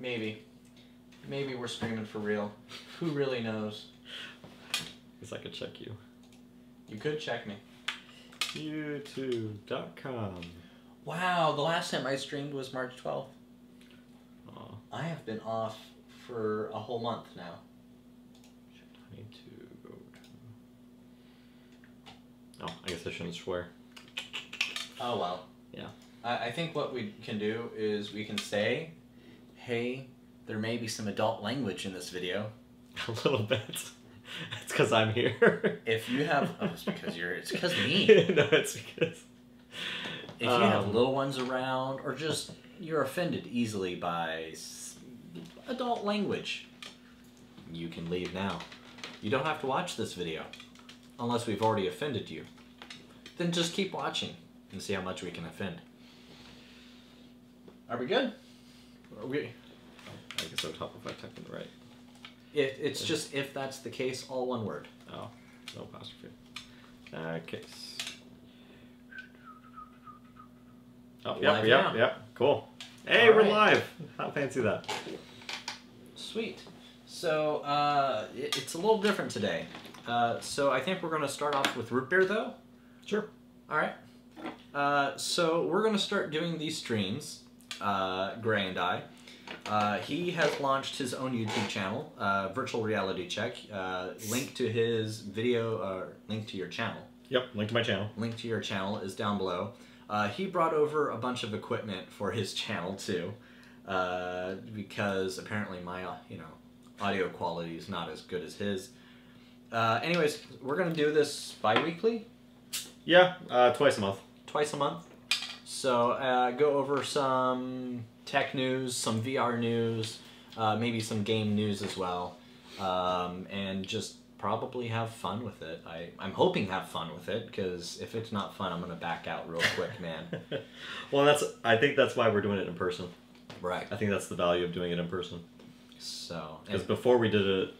Maybe. Maybe we're streaming for real. Who really knows? Guess I could check you. You could check me. YouTube.com. Wow, the last time I streamed was March 12th. Oh. I have been off for a whole month now. I need to go to... Oh, I guess I shouldn't swear. Oh, well. Yeah. I think what we can do is we can say, hey, there may be some adult language in this video. A little bit. It's because I'm here. If you have... Oh, it's because you're... It's because me. No, it's because... If you have little ones around, or just you're offended easily by adult language, you can leave now. You don't have to watch this video, unless we've already offended you. Then just keep watching and see how much we can offend. Are we good? Are we... I guess I would help if I type in the right. It's just if that's the case, all one word. Oh, no apostrophe. Case. Oh, yep, cool. Hey, we're live. How fancy that. Sweet. So, it's a little different today. So I think we're going to start off with root beer, though. Sure. All right. So we're going to start doing these streams, Gray and I. He has launched his own YouTube channel, Virtual Reality Check. Link to his video, link to your channel. Yep, link to my channel. Link to your channel is down below. He brought over a bunch of equipment for his channel too, because apparently my audio quality is not as good as his. Anyways, we're gonna do this bi-weekly. Yeah, twice a month. Twice a month. So go over some tech news, some VR news, maybe some game news as well, and just probably have fun with it. I'm hoping have fun with it, because if it's not fun, I'm gonna back out real quick, man. Well, I think that's why we're doing it in person. Right. I think that's the value of doing it in person. So. Because before we did it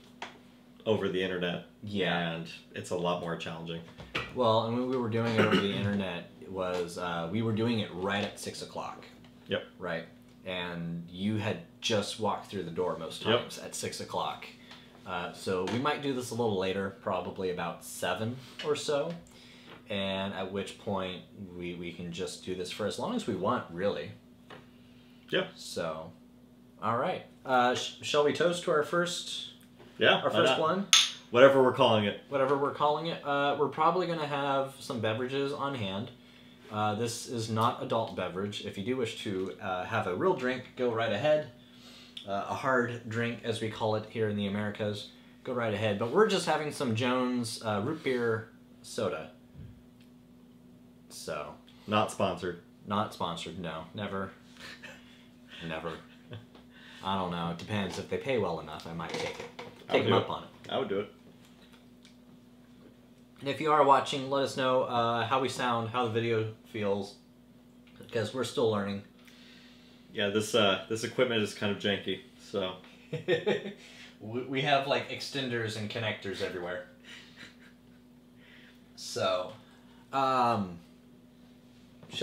over the internet. Yeah. And it's a lot more challenging. Well, and when we were doing it over the internet, it was we were doing it right at 6 o'clock. Yep. Right. And you had just walked through the door most times at 6 o'clock. So we might do this a little later, probably about 7 or so, and at which point we can just do this for as long as we want, really. Yeah. So, all right. Shall we toast to our first? Yeah. Our first one. Whatever we're calling it. Whatever we're calling it. We're probably going to have some beverages on hand. This is not adult beverage. If you do wish to have a real drink, go right ahead. A hard drink, as we call it here in the Americas, go right ahead. But we're just having some Jones root beer soda. So. Not sponsored. Not sponsored, no. Never. Never. I don't know. It depends. If they pay well enough, I might take it. Take them up on it. I would do it. And if you are watching, let us know how we sound, how the video feels, because we're still learning. Yeah, this equipment is kind of janky, so. We have like extenders and connectors everywhere. So, shall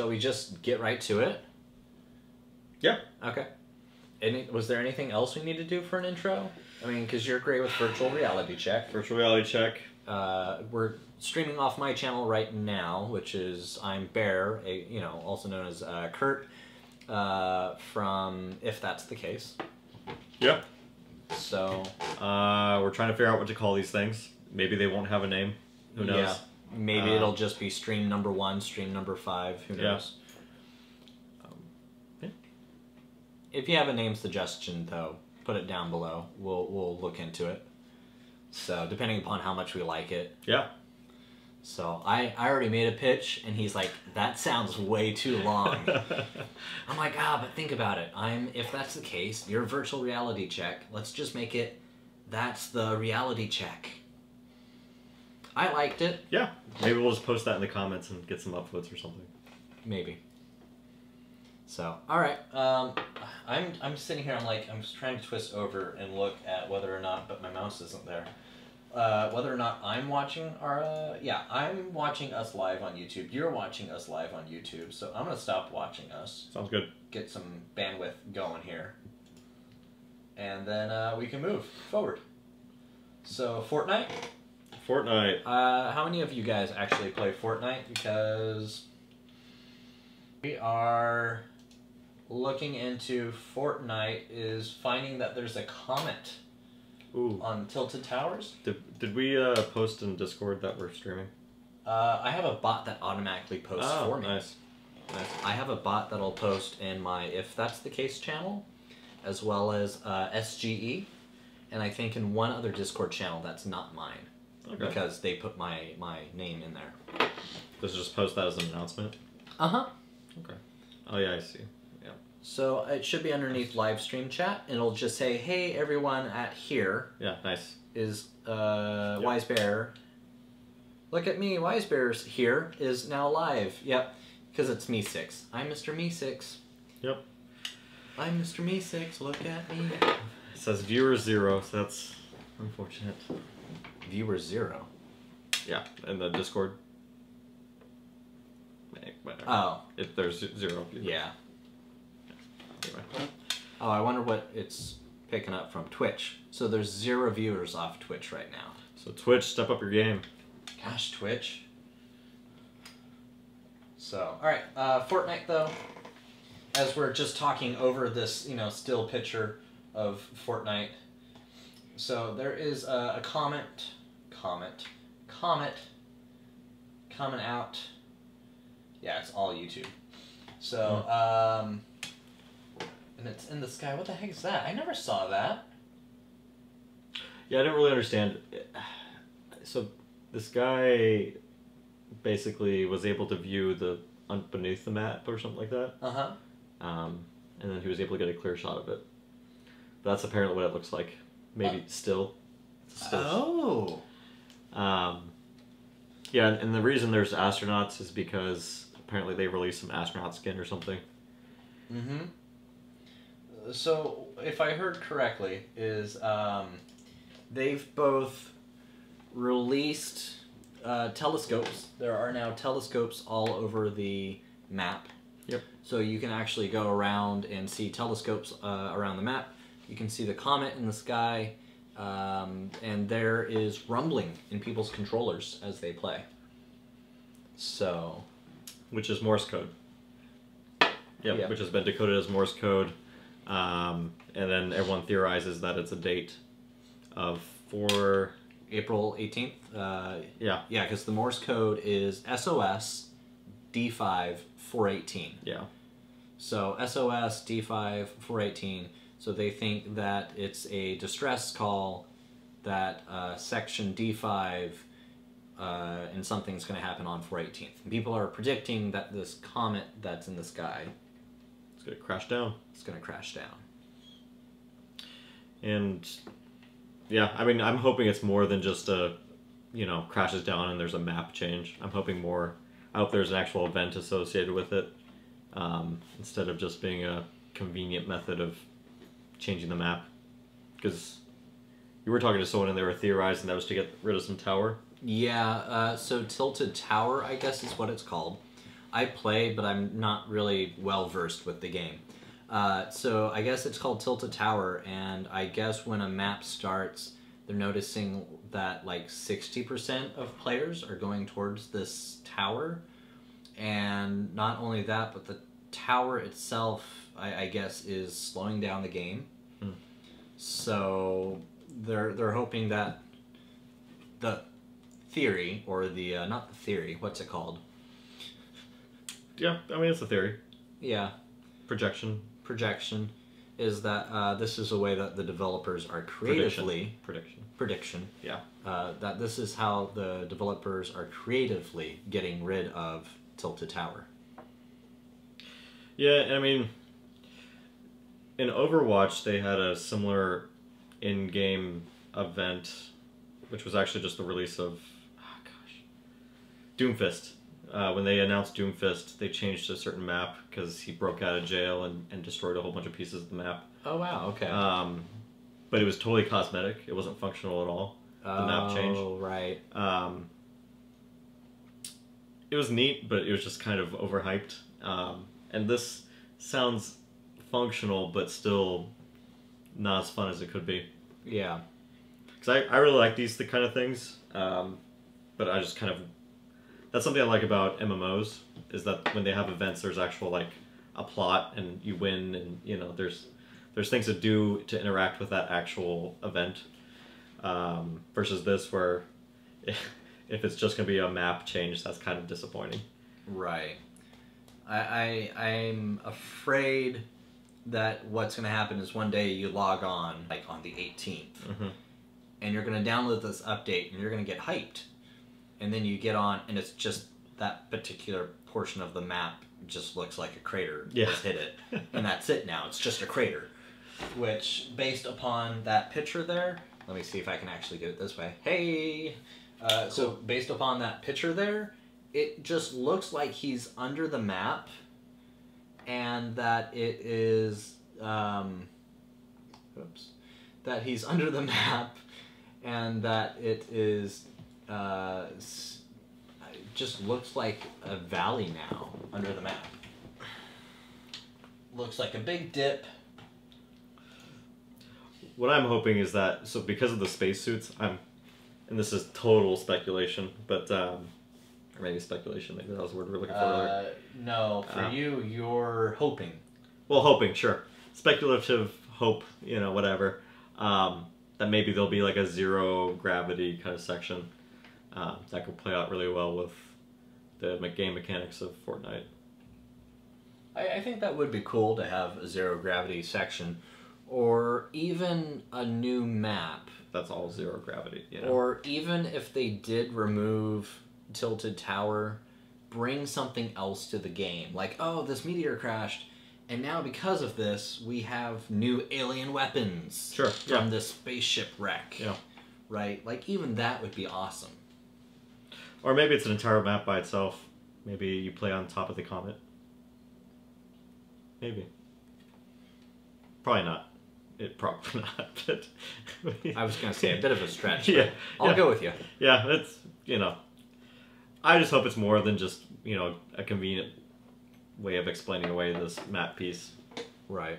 we just get right to it? Yeah. Okay. Was there anything else we need to do for an intro? I mean, because you're great with Virtual Reality Check. Virtual Reality Check. We're streaming off my channel right now, which is I'm Bear, also known as Kurt. From If That's the Case. Yep. So. We're trying to figure out what to call these things. Maybe they won't have a name. Who knows? Yeah. Maybe it'll just be stream number 1, stream number 5. Who knows? Yeah. If you have a name suggestion, though, put it down below. We'll look into it. So, depending upon how much we like it. Yeah. So, I already made a pitch, and he's like, that sounds way too long. I'm like, but think about it. If that's the case, your Virtual Reality Check, let's just make it, that's the reality check. I liked it. Yeah. Maybe we'll just post that in the comments and get some upvotes or something. Maybe. So, alright. I'm sitting here, I'm trying to twist over and look at whether or not, but my mouse isn't there. Whether or not I'm watching I'm watching us live on YouTube. You're watching us live on YouTube, so I'm going to stop watching us. Sounds good. Get some bandwidth going here. and then we can move forward. So, Fortnite? Fortnite. How many of you guys actually play Fortnite? Because we are looking into Fortnite is finding that there's a comet on Tilted Towers. Did we post in Discord that we're streaming? I have a bot that automatically posts for me. Nice. I have a bot that'll post in my If That's the Case channel, as well as SGE, and I think in one other Discord channel that's not mine, because they put my name in there. Does it just post that as an announcement? Uh-huh. Okay. Oh yeah, I see. Yeah. So it should be underneath live stream chat, and it'll just say, "Hey everyone at here." Yeah, nice. Is Wise Bear. Look at me, Wise Bear's here is now live. Yep. Because it's Me6. I'm Mr. Me6. Yep. I'm Mr. Me6. Look at me. It says viewer 0, so that's unfortunate. Viewer 0? Yeah, in the Discord. Whatever. Oh. If there's 0 viewers. Yeah. Anyway. Oh, I wonder what it's picking up from Twitch. So there's 0 viewers off Twitch right now. So Twitch, step up your game. Gosh, Twitch. So, alright, Fortnite though, as we're just talking over this, still picture of Fortnite. So there is a comet coming out. Yeah, it's all YouTube. So, and it's in the sky. What the heck is that? I never saw that. Yeah, I didn't really understand. So this guy basically was able to view the beneath the map or something like that. Uh-huh. And then he was able to get a clear shot of it. That's apparently what it looks like. Maybe still. Oh. Yeah, and the reason there's astronauts is because apparently they released some astronaut skin or something. Mm-hmm. So, if I heard correctly, is they've both released telescopes. There are now telescopes all over the map. Yep. So you can actually go around and see telescopes around the map. You can see the comet in the sky, and there is rumbling in people's controllers as they play. So, which is Morse code. Yep, yeah. Which has been decoded as Morse code, and then everyone theorizes that it's a date of April 18th. Yeah. Yeah, because the Morse code is SOS D5 418. Yeah. So SOS D5 418. So they think that it's a distress call, that section D5 and something's going to happen on 418th. And people are predicting that this comet that's in the sky, it's going to crash down. It's going to crash down. And yeah, I mean, I'm hoping it's more than just crashes down and there's a map change. I'm hoping more. I hope there's an actual event associated with it, instead of just being a convenient method of changing the map. Because you were talking to someone and they were theorizing that was to get rid of some tower. Yeah, so Tilted Tower, I guess is what it's called. I play, but I'm not really well versed with the game. So I guess it's called Tilted Tower, and I guess when a map starts, they're noticing that like 60% of players are going towards this tower, and not only that, but the tower itself, I guess, is slowing down the game. So they're hoping that the theory, or the not the theory, what's it called? Yeah, I mean, it's a theory. Yeah. Projection, is that this is a way that the developers are creatively... Prediction. Yeah. That this is how the developers are creatively getting rid of Tilted Tower. Yeah, I mean, in Overwatch, they had a similar in-game event, which was actually just the release of, Doomfist. When they announced Doomfist, they changed a certain map because he broke out of jail and destroyed a whole bunch of pieces of the map. Oh, wow, okay. But it was totally cosmetic. It wasn't functional at all, the map change. Oh, right. It was neat, but it was just kind of overhyped. And this sounds functional, but still not as fun as it could be. Yeah. Because I really like the kind of things, but I just kind of... That's something I like about MMOs, is that when they have events, there's actual, like, a plot, and you win, and, you know, there's things to do to interact with that actual event, versus this, where if it's just going to be a map change, that's kind of disappointing. Right. I'm afraid that what's going to happen is one day you log on, like on the 18th, and you're going to download this update, and you're going to get hyped. And then you get on, and it's just that particular portion of the map just looks like a crater. Yeah. Just hit it. And that's it now. It's just a crater. Which, based upon that picture there, let me see if I can actually do it this way. Hey! Cool. So, based upon that picture there, it just looks like he's under the map, and that it is, that he's under the map, and that it is, just looks like a valley now under the map. Looks like a big dip. What I'm hoping is that, so because of the spacesuits, and this is total speculation, but, or maybe speculation, maybe that was the word we were looking for earlier. No, for you're hoping. Well, hoping, sure. Speculative hope, you know, whatever. That maybe there'll be like a zero gravity kind of section. That could play out really well with the game mechanics of Fortnite. I think that would be cool to have a zero gravity section, or even a new map. That's all zero gravity, you know? Or even if they did remove Tilted Tower, bring something else to the game. Like, oh, this meteor crashed, and now because of this, we have new alien weapons from this spaceship wreck. Yeah. Right? Like, even that would be awesome. Or maybe it's an entire map by itself. Maybe you play on top of the comet. Maybe. Probably not. Probably not, but... I was going to say a bit of a stretch. Yeah. I'll go with you. Yeah, it's, you know... I just hope it's more than just, you know, a convenient way of explaining away this map piece. Right.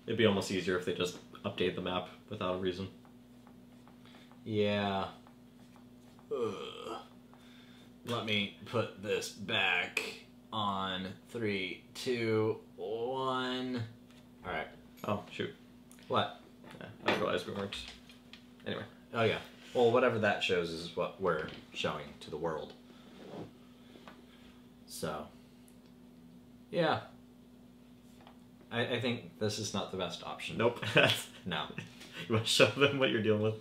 It'd be almost easier if they just update the map without a reason. Yeah. Ugh. Let me put this back on 3, 2, 1. Alright. Oh, shoot. What? Yeah, I realized we weren't. Anyway. Oh, yeah. Well, whatever that shows is what we're showing to the world. So. Yeah. I think this is not the best option. Nope. No. You want to show them what you're dealing with?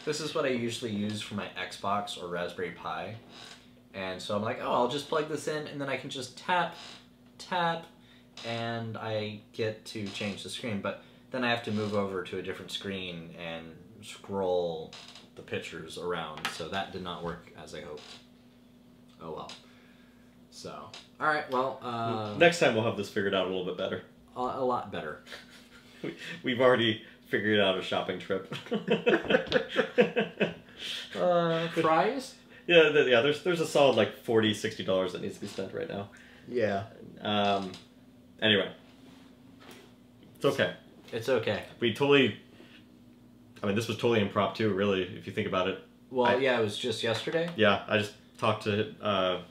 This is what I usually use for my Xbox or Raspberry Pi. And so I'm like, oh, I'll just plug this in, and then I can just tap, and I get to change the screen. But then I have to move over to a different screen and scroll the pictures around. So that did not work as I hoped. Oh well. So, alright, well... next time we'll have this figured out a little bit better. A lot better. We've already figured out a shopping trip. Fries? Yeah, there's a solid like $40, $60 that needs to be spent right now. Yeah. Anyway. It's okay. It's okay. I mean, this was totally impromptu, really, if you think about it. Well, yeah, it was just yesterday. Yeah, I just talked to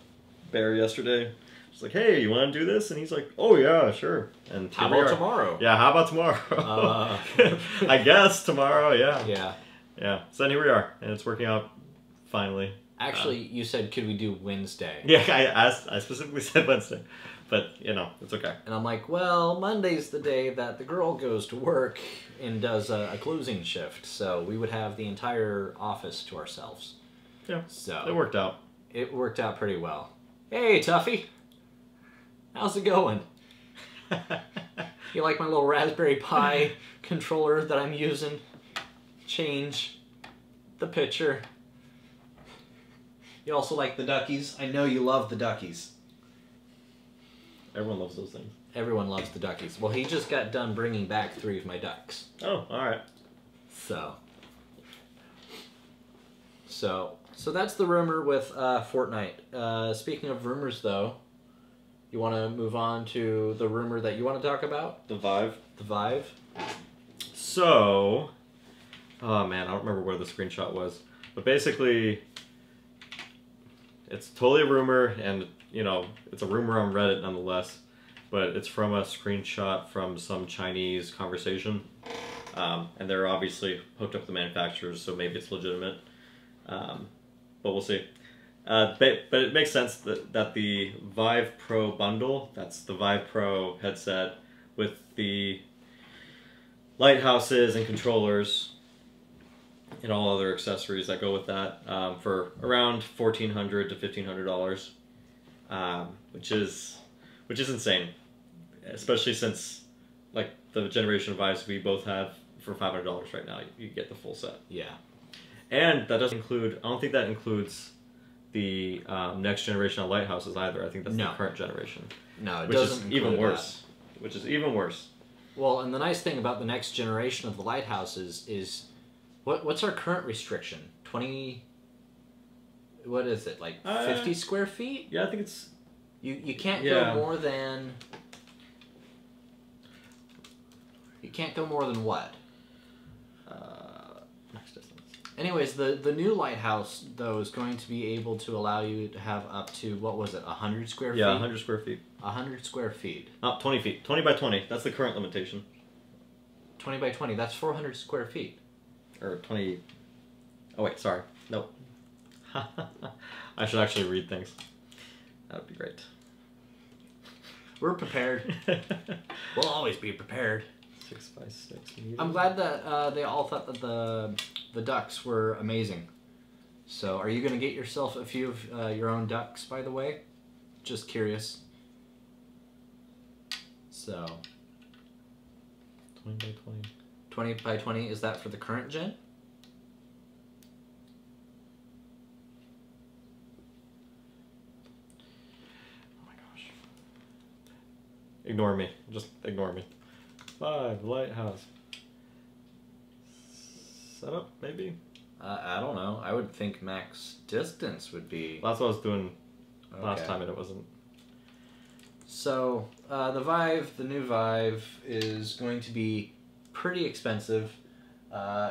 Barry yesterday. Just like, hey, you want to do this? And he's like, oh, yeah, sure. And how about tomorrow? Yeah, how about tomorrow? I guess tomorrow, yeah. Yeah. Yeah, so then here we are, and it's working out finally. Actually, you said, could we do Wednesday? Yeah, I specifically said Wednesday. But, you know, it's okay. And I'm like, well, Monday's the day that the girl goes to work and does a closing shift. So we would have the entire office to ourselves. Yeah, so it worked out. It worked out pretty well. Hey, Tuffy. How's it going? You like my little Raspberry Pi controller that I'm using? Change the picture. You also like the duckies? I know you love the duckies. Everyone loves those things. Everyone loves the duckies. Well, he just got done bringing back 3 of my ducks. Oh, alright. So that's the rumor with Fortnite. Speaking of rumors, though, You want to move on to the rumor that you want to talk about? The Vive. The Vive? So, oh man, I don't remember where the screenshot was. But basically, it's totally a rumor, and, you know, it's a rumor on Reddit nonetheless. But it's from a screenshot from some Chinese conversation. And they're obviously hooked up with the manufacturers, so maybe it's legitimate. But we'll see. But it makes sense that the Vive Pro bundle, that's the Vive Pro headset with the lighthouses and controllers and all other accessories that go with that, for around $1,400 to $1,500, which is insane, especially since like the generation of Vives we both have for $500 right now, you get the full set. Yeah, and that doesn't include. I don't think that includes the next generation of lighthouses either. I think that's the current generation. No, it which doesn't. Is even worse. That. Which is even worse. Well, and the nice thing about the next generation of the lighthouses is, what's our current restriction? 20. What is it, like 50 square feet? Yeah, I think it's. You can't go more than. You can't go more than what? Next distance. Anyways, the new lighthouse though is going to be able to allow you to have up to, what was it, 100 square feet? Yeah, 100 square feet. 100 square feet. Not 20 feet. 20 by 20. That's the current limitation. 20 by 20. That's 400 square feet. Or 20. Oh wait, sorry. Nope. I should actually read things. That would be great. We're prepared. We'll always be prepared. 6 by 6 meters. I'm glad that they all thought that the ducks were amazing. So, are you going to get yourself a few of your own ducks, by the way? Just curious. So, 20 by 20. 20 by 20, is that for the current gen? Oh my gosh. Ignore me. Just ignore me. Vive lighthouse. Setup, maybe? I don't know. I would think max distance would be... Well, that's what I was doing last time and it wasn't. So, the Vive, the new Vive, is going to be pretty expensive.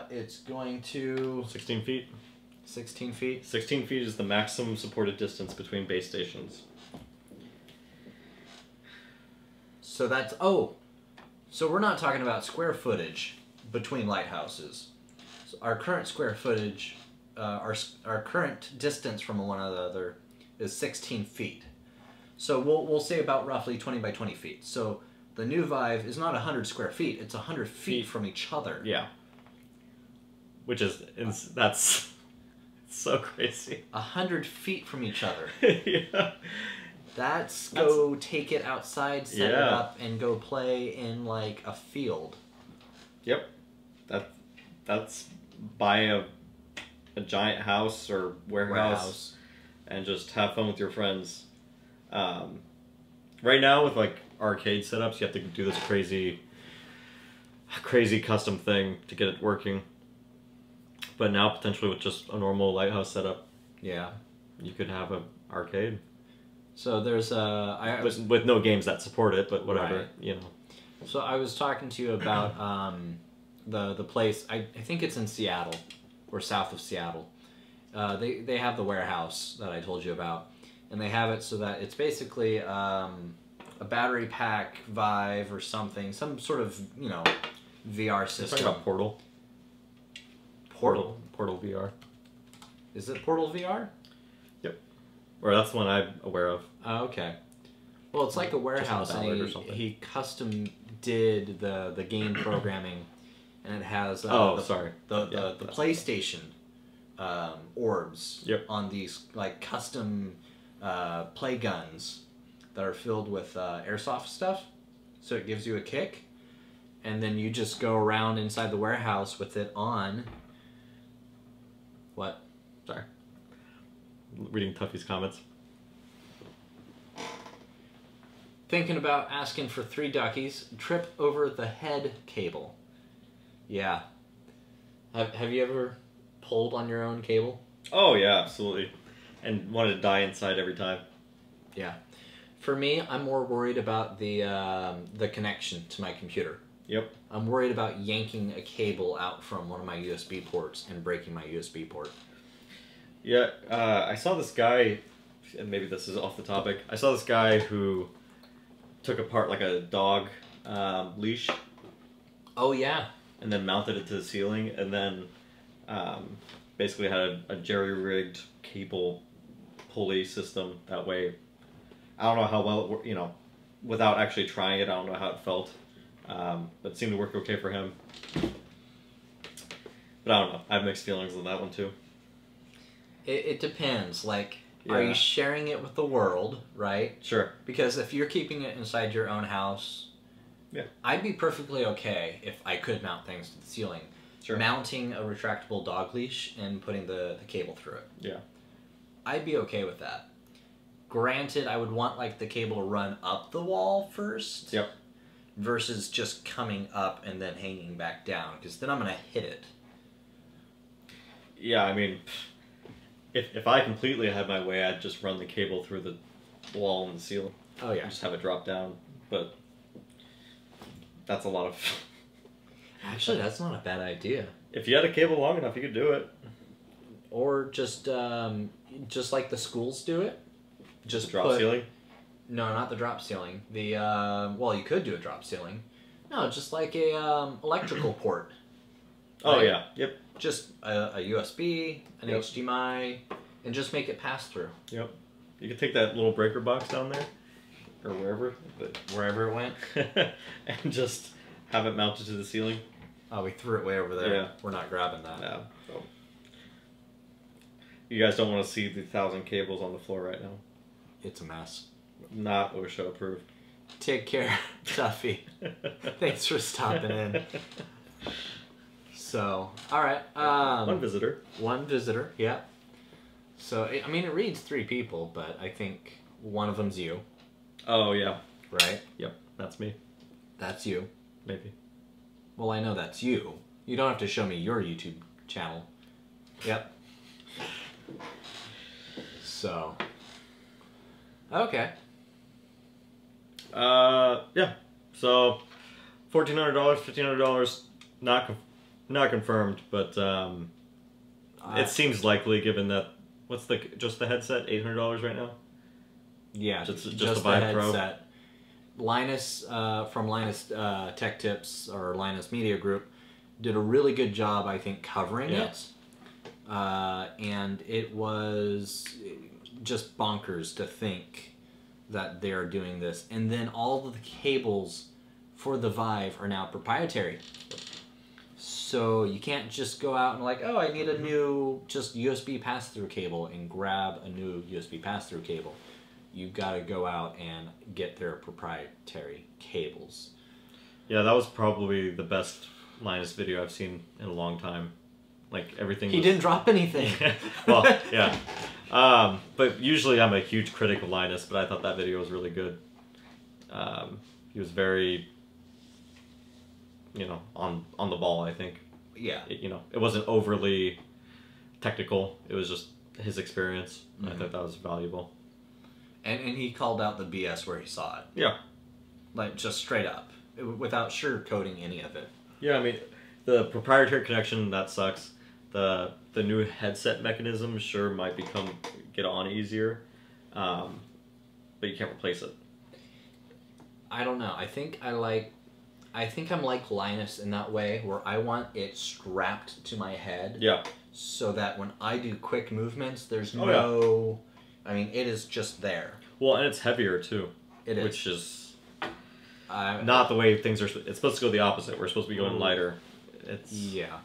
It's going to... 16 feet? 16 feet? 16 feet is the maximum supported distance between base stations. So that's... Oh! So we're not talking about square footage between lighthouses. So our current square footage, our current distance from one another is 16 feet. So we'll say about roughly 20 by 20 feet. So the new Vive is not 100 square feet, it's 100 feet from each other. Yeah. Which is, that's so crazy. 100 feet from each other. Yeah. That's go take it outside, set it up, and go play in like a field. Yep. That's buy a giant house or warehouse and just have fun with your friends. Right now with like arcade setups, you have to do this crazy custom thing to get it working. But now potentially with just a normal lighthouse setup, you could have an arcade. So there's with no games that support it, but whatever, right. you know. So I was talking to you about the place. I think it's in Seattle or south of Seattle. They have the warehouse that I told you about, and they have it so that it's basically a battery pack Vive or something, some sort of VR system. Talking about Portal. Portal VR. Is it Portal VR? Yep. Or that's the one I'm aware of. Oh, okay. Well, it's like a warehouse, and he custom did the game programming, and it has the PlayStation orbs on these like custom play guns that are filled with airsoft stuff, so it gives you a kick, and then you just go around inside the warehouse with it on. What? Sorry. Reading Tuffy's comments. Thinking about asking for 3 duckies. Trip over the head cable. Yeah. Have you ever pulled on your own cable? Oh yeah, absolutely. And wanted to die inside every time. Yeah. For me, I'm more worried about the connection to my computer. Yep. I'm worried about yanking a cable out from one of my USB ports and breaking my USB port. Yeah, I saw this guy, and maybe this is off the topic. I saw this guy who took apart like a dog leash. Oh yeah. And then mounted it to the ceiling, and then basically had a jerry-rigged cable pulley system. That way, I don't know how well it, without actually trying it, I don't know how it felt. But it seemed to work okay for him. But I don't know. I have mixed feelings on that one too. It depends. Like, Yeah. are you sharing it with the world, right? Sure. Because if you're keeping it inside your own house, yeah, I'd be perfectly okay if I could mount things to the ceiling. Sure. Mounting a retractable dog leash and putting the cable through it. Yeah. I'd be okay with that. Granted, I would want like the cable to run up the wall first. Yep. Versus just coming up and then hanging back down, because then I'm going to hit it. Yeah, I mean, if I completely had my way, I'd just run the cable through the wall and the ceiling. Oh yeah. And just have it drop down, but that's a lot of... Actually, that's not a bad idea. If you had a cable long enough, you could do it. Or just like the schools do it. Just drop ceiling? No, not the drop ceiling. The well, you could do a drop ceiling. No, just like a electrical port. Oh right? yeah, yep. Just a USB, an Yep. HDMI, and just make it pass through. Yep. You could take that little breaker box down there, or wherever, Wherever it went. and just have it mounted to the ceiling. Oh, we threw it way over there. Yeah. We're not grabbing that. Yeah. So. You guys don't want to see the 1,000 cables on the floor right now. It's a mess. Not OSHA approved. Take care, Tuffy. Thanks for stopping in. So, all right. One visitor. One visitor, yeah. So, I mean, it reads 3 people, but I think one of them's you, Oh yeah. right? Yep. That's me. That's you. Maybe. Well, I know that's you. You don't have to show me your YouTube channel. Yep. So. Okay. Yeah. So, $1,400, $1,500, not confirmed, but it seems likely given that what's just the headset $800 right now. Yeah, just the the Vive Pro. headset. Linus from Linus Tech Tips or Linus Media Group did a really good job, I think, covering it. And it was just bonkers to think that they are doing this. And then all of the cables for the Vive are now proprietary. So you can't just go out and like, oh, I need a new just USB pass-through cable and grab a new USB pass-through cable. You've got to go out and get their proprietary cables. Yeah, that was probably the best Linus video I've seen in a long time. Like everything. He didn't drop anything. Well, yeah. But usually I'm a huge critic of Linus, but I thought that video was really good. He was very, on the ball, I think. Yeah. It wasn't overly technical. It was just his experience. Mm-hmm. I thought that was valuable. And he called out the BS where he saw it. Yeah. Like, just straight up. Without sugarcoating any of it. Yeah, I mean, the proprietary connection, that sucks. The new headset mechanism sure might get on easier. But you can't replace it. I don't know. I think I'm like Linus in that way, where I want it strapped to my head. Yeah. So that when I do quick movements, there's no... I mean, it is just there. Well, and it's heavier, too. It is. Which is not the way things are... It's supposed to go the opposite. We're supposed to be going lighter. Yeah.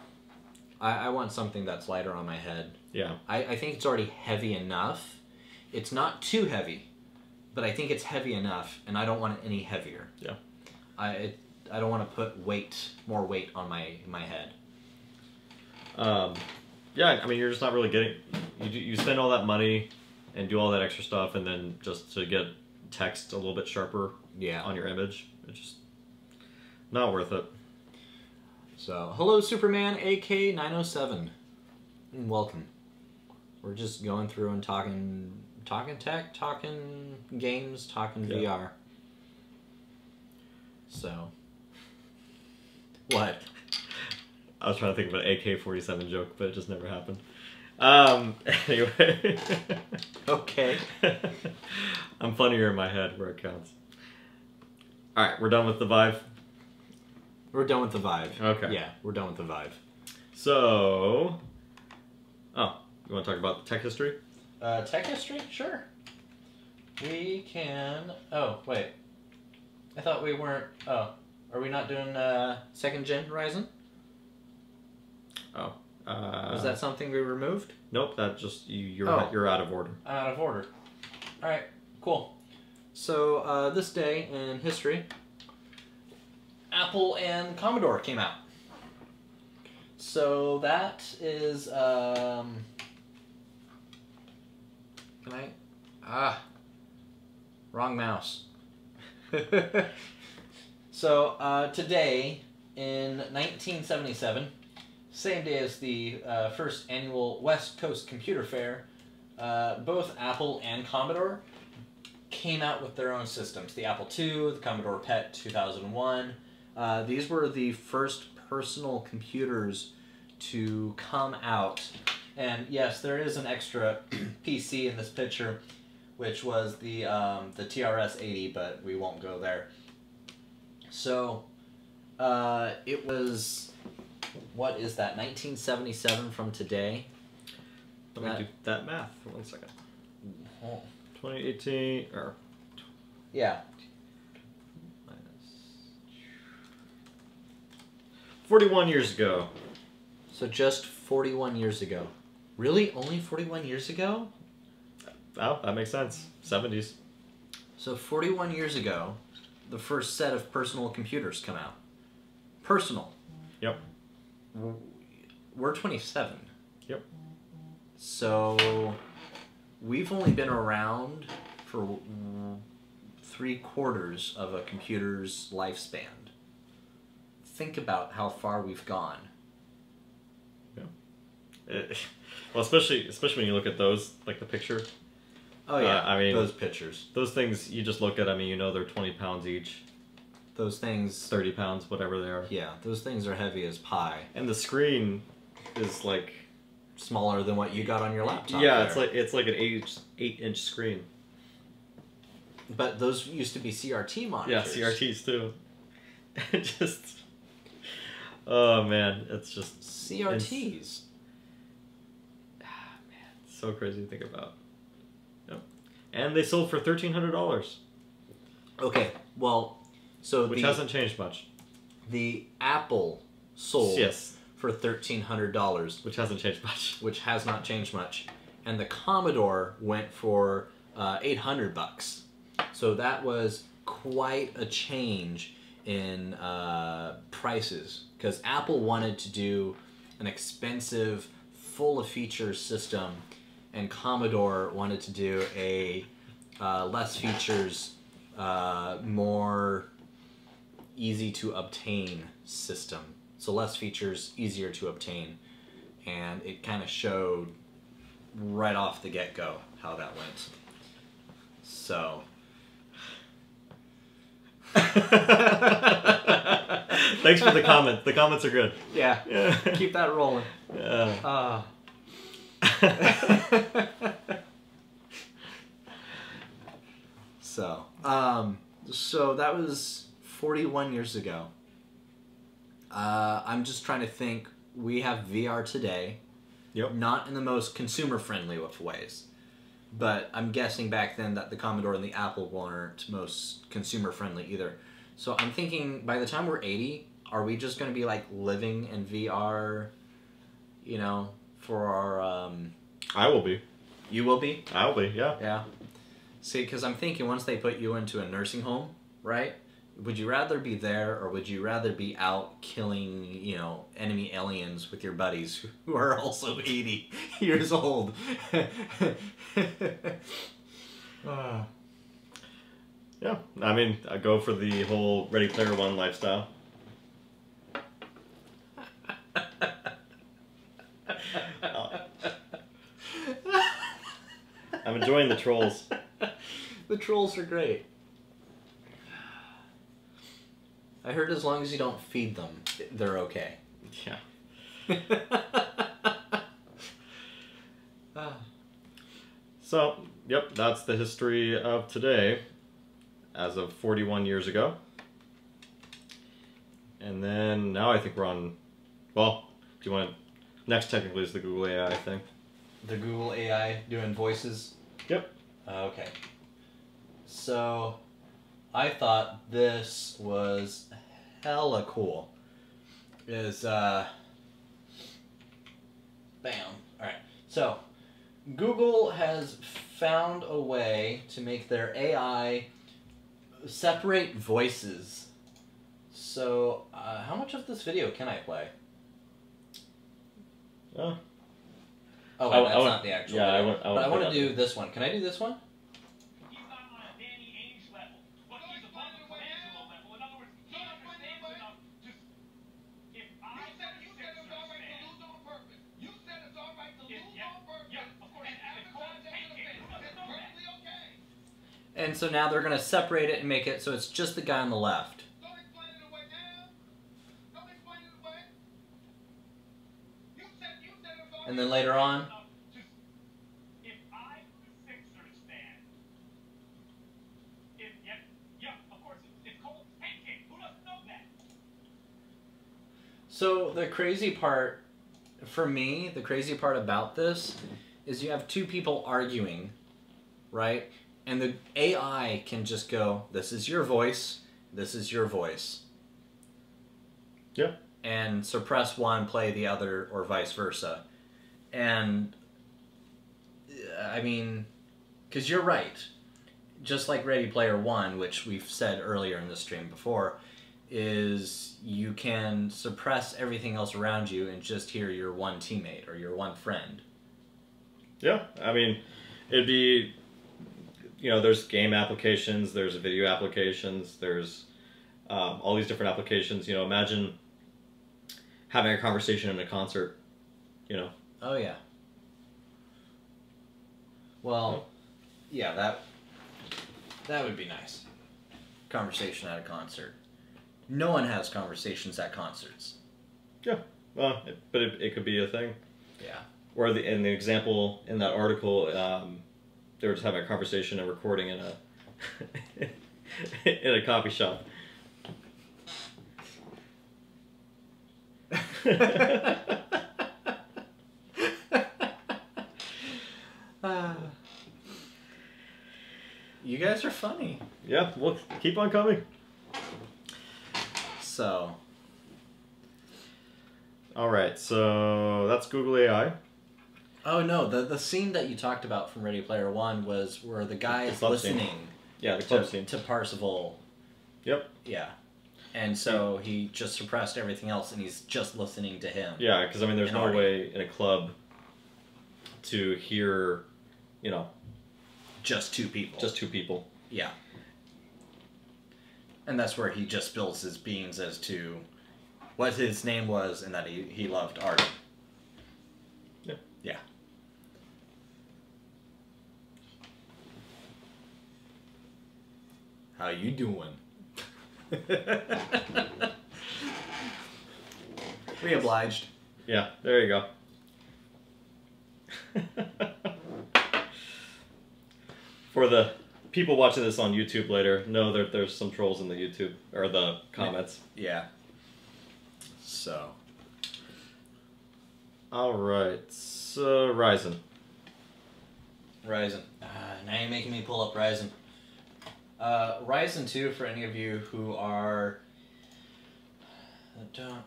I want something that's lighter on my head. Yeah. I think it's already heavy enough. It's not too heavy, but I think it's heavy enough, and I don't want it any heavier. Yeah. I don't want to put more weight on my head. Yeah, I mean, you're just not really getting... You spend all that money and do all that extra stuff, and then just to get text a little bit sharper on your image, it's just not worth it. So, hello Superman AK907. Welcome. We're just going through and talking talking tech, talking games, talking VR. So, what? I was trying to think of an AK-47 joke, but it just never happened. Anyway. Okay. I'm funnier in my head where it counts. Alright, we're done with the Vive? We're done with the Vive. Okay. Yeah, we're done with the Vive. So... Oh, you want to talk about tech history? Tech history? Sure. We can... Oh, wait. I thought we weren't... Oh, are we not doing second gen Ryzen? Oh. Was that something we removed? Nope, that just... You're out of order. Out of order. Alright, cool. So, this day in history, Apple and Commodore came out. So that is, can I? Wrong mouse. So, today, in 1977, same day as the first annual West Coast Computer Fair, both Apple and Commodore came out with their own systems. The Apple II, the Commodore PET 2001. These were the first personal computers to come out. And yes, there is an extra PC in this picture, which was the TRS-80, but we won't go there. So, it was, what is that, 1977 from today? Let me do that math for 1 second. Oh. 2018, or... Yeah. Minus... 41 years ago. So just 41 years ago. Really? Only 41 years ago? Oh, that makes sense. 70s. So 41 years ago, the first set of personal computers come out. Personal. Yep. We're 27. Yep. So we've only been around for 3/4 of a computer's lifespan. Think about how far we've gone. Yeah. Well, especially when you look at those, like the picture. Oh yeah, I mean those pictures. Those things, you just look at them and you know they're 20 pounds each. Those things... 30 pounds, whatever they are. Yeah, those things are heavy as pie. And the screen is like... Smaller than what you got on your laptop. Yeah, there. it's like an 8-inch screen. But those used to be CRT monitors. Yeah, CRTs too. Just... Oh man, it's just... CRTs. Man, it's so crazy to think about. Yep. And they sold for $1,300. Okay, well, so which hasn't changed much. The Apple sold yes. for $1,300, which hasn't changed much. Which has not changed much, and the Commodore went for $800. So that was quite a change in prices, because Apple wanted to do an expensive, full of features system, and Commodore wanted to do a less features, more easy to obtain system. So less features, easier to obtain, and it kind of showed right off the get-go how that went. So... Thanks for the comment. The comments are good. Yeah. Keep that rolling. Yeah. So that was 41 years ago. I'm just trying to think. We have VR today. Yep. Not in the most consumer-friendly of ways. But I'm guessing back then that the Commodore and the Apple weren't most consumer-friendly either. So I'm thinking by the time we're 80, are we just going to be like living in VR, you know, for our... I will be. You will be? I will be, yeah. Yeah. See, because I'm thinking once they put you into a nursing home, right? Would you rather be there, or would you rather be out killing, you know, enemy aliens with your buddies who are also 80 years old? Yeah, I mean, I go for the whole Ready Player One lifestyle. I'm enjoying the trolls. The trolls are great. I heard as long as you don't feed them, they're okay. Yeah. Ah. So, yep, that's the history of today, as of 41 years ago. And then now I think we're on. Well, do you want to? Next, technically, is the Google AI thing. The Google AI doing voices? Yep. Okay. So, I thought this was hella cool. Bam. Alright. So, Google has found a way to make their AI separate voices. So, how much of this video can I play? Oh. Oh, wait, that's not the actual video. I but I want to do this one. Can I do this one? He's not on a Danny Ainge level, but he's above the Colangelo level. In other words, he understands enough. Just if I You said it's all right to lose on purpose. You said it's all right to lose on purpose. Yeah, of course. And advertise that to the fans. That's perfectly okay. And so now they're going to separate it and make it so it's just the guy on the left. Don't explain it away now. Don't explain it away. You said it's all right. And then later on, Just if I were a Sixers fan, of course it's called tanking. Who doesn't know that? so the crazy part, for me, the crazy part about this is you have two people arguing, right? And the AI can just go, this is your voice, this is your voice. Yeah. And suppress one, play the other, or vice versa. And, I mean, because you're right. Just like Ready Player One, which we've said earlier in the stream before, is you can suppress everything else around you and just hear your one teammate or your one friend. Yeah, I mean, it'd be, there's game applications, there's video applications, there's all these different applications. Imagine having a conversation in a concert, Oh, yeah. Well, yeah, that would be nice. Conversation at a concert. No one has conversations at concerts. Yeah, well, but it could be a thing. Yeah. Or in the example in that article, they were just having a conversation and recording in a in a coffee shop. You guys are funny. Yeah, well, keep on coming. So. All right, so that's Google AI. Oh no, the scene that you talked about from Ready Player One was where the guy is listening. Scene. Yeah, the club scene. To Parzival. Yep. Yeah. And so he just suppressed everything else and he's just listening to him. Yeah, because there's no way in a club to hear, Just two people. just two people. Yeah. And that's where he just spills his beans as to what his name was and that he loved art. Yeah. Yeah. How you doing? We obliged. Yeah, there you go. For the people watching this on YouTube later, know that there's some trolls in the YouTube, or the comments. Yeah. So. Alright, so Ryzen. Ryzen. Now you're making me pull up Ryzen. Ryzen 2, for any of you who are...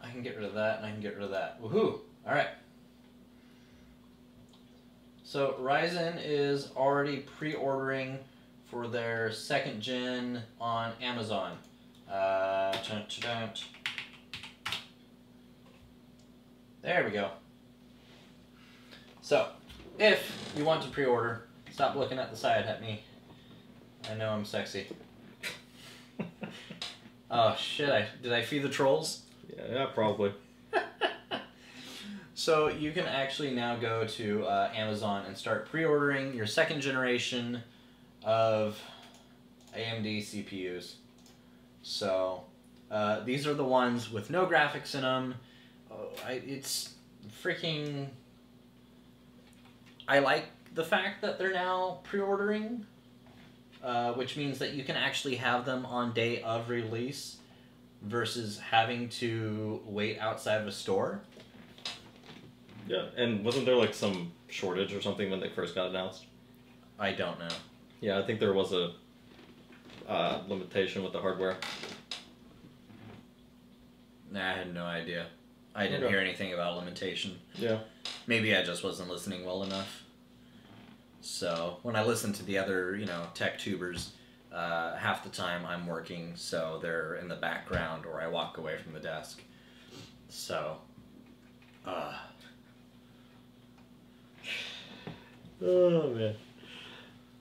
I can get rid of that, and I can get rid of that. Woohoo! Alright. So, Ryzen is already pre-ordering for their 2nd gen on Amazon. There we go. So, if you want to pre-order, stop looking at the side at me. I know I'm sexy. Oh shit, did I feed the trolls? Yeah, probably. So you can actually now go to Amazon and start pre-ordering your second generation of AMD CPUs. So these are the ones with no graphics in them. It's freaking... I like the fact that they're now pre-ordering, which means that you can actually have them on day of release versus having to wait outside of a store. Yeah, and wasn't there like some shortage or something when they first got announced? I don't know. Yeah, I think there was a limitation with the hardware. Nah, I had no idea. I didn't hear anything about limitation. Yeah. Maybe I just wasn't listening well enough. So when I listen to the other, tech tubers, half the time I'm working, so they're in the background or I walk away from the desk. So, Oh man.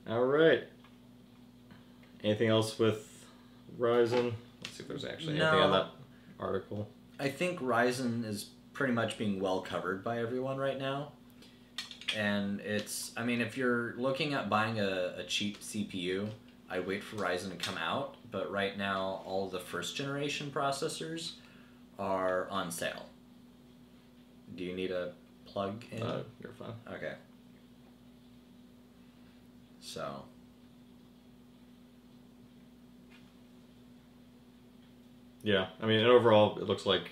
All right. Anything else with Ryzen? Let's see if there's actually anything on that article. I think Ryzen is pretty much being well covered by everyone right now. And if you're looking at buying a cheap CPU, I'd wait for Ryzen to come out. But right now, all of the first generation processors are on sale. Do you need a plug in? You're fine. Okay. So. Yeah, and overall, it looks like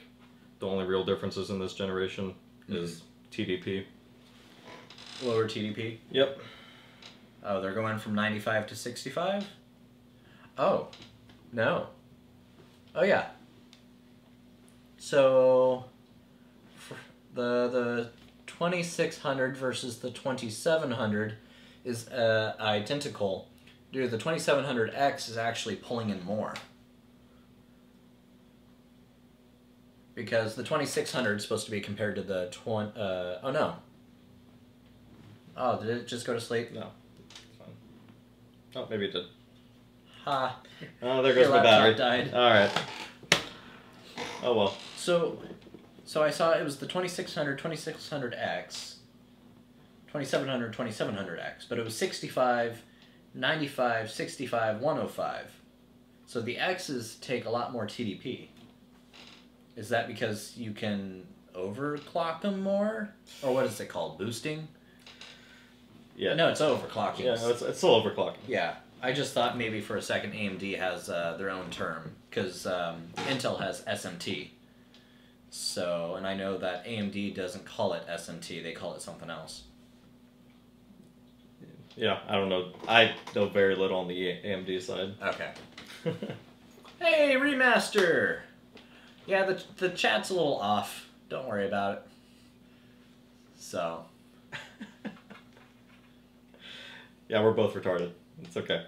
the only real differences in this generation is TDP. Lower TDP? Yep. Oh, they're going from 95 to 65? Oh. No. Oh, yeah. So, the 2600 versus the 2700 is identical. Dude, the 2700X is actually pulling in more. Because the 2600 is supposed to be compared to the oh no. Oh, did it just go to sleep? No. It's fine. Oh, maybe it did. Ha. Oh, there goes Your my battery. laptop died. Alright. Oh well. So I saw it was the 2600, 2600X, 2700, 2700X, but it was 65, 95, 65, 105. So the X's take a lot more TDP. Is that because you can overclock them more? Or what is it called? Boosting? Yeah. No, it's overclocking. Yeah, no, it's still overclocking. Yeah. I just thought maybe for a second AMD has their own term, because Intel has SMT. So, and I know that AMD doesn't call it SMT, they call it something else. Yeah, I don't know. I know very little on the AMD side. Okay. Hey, remaster! Yeah, the chat's a little off. Don't worry about it. So. Yeah, we're both retarded. It's okay.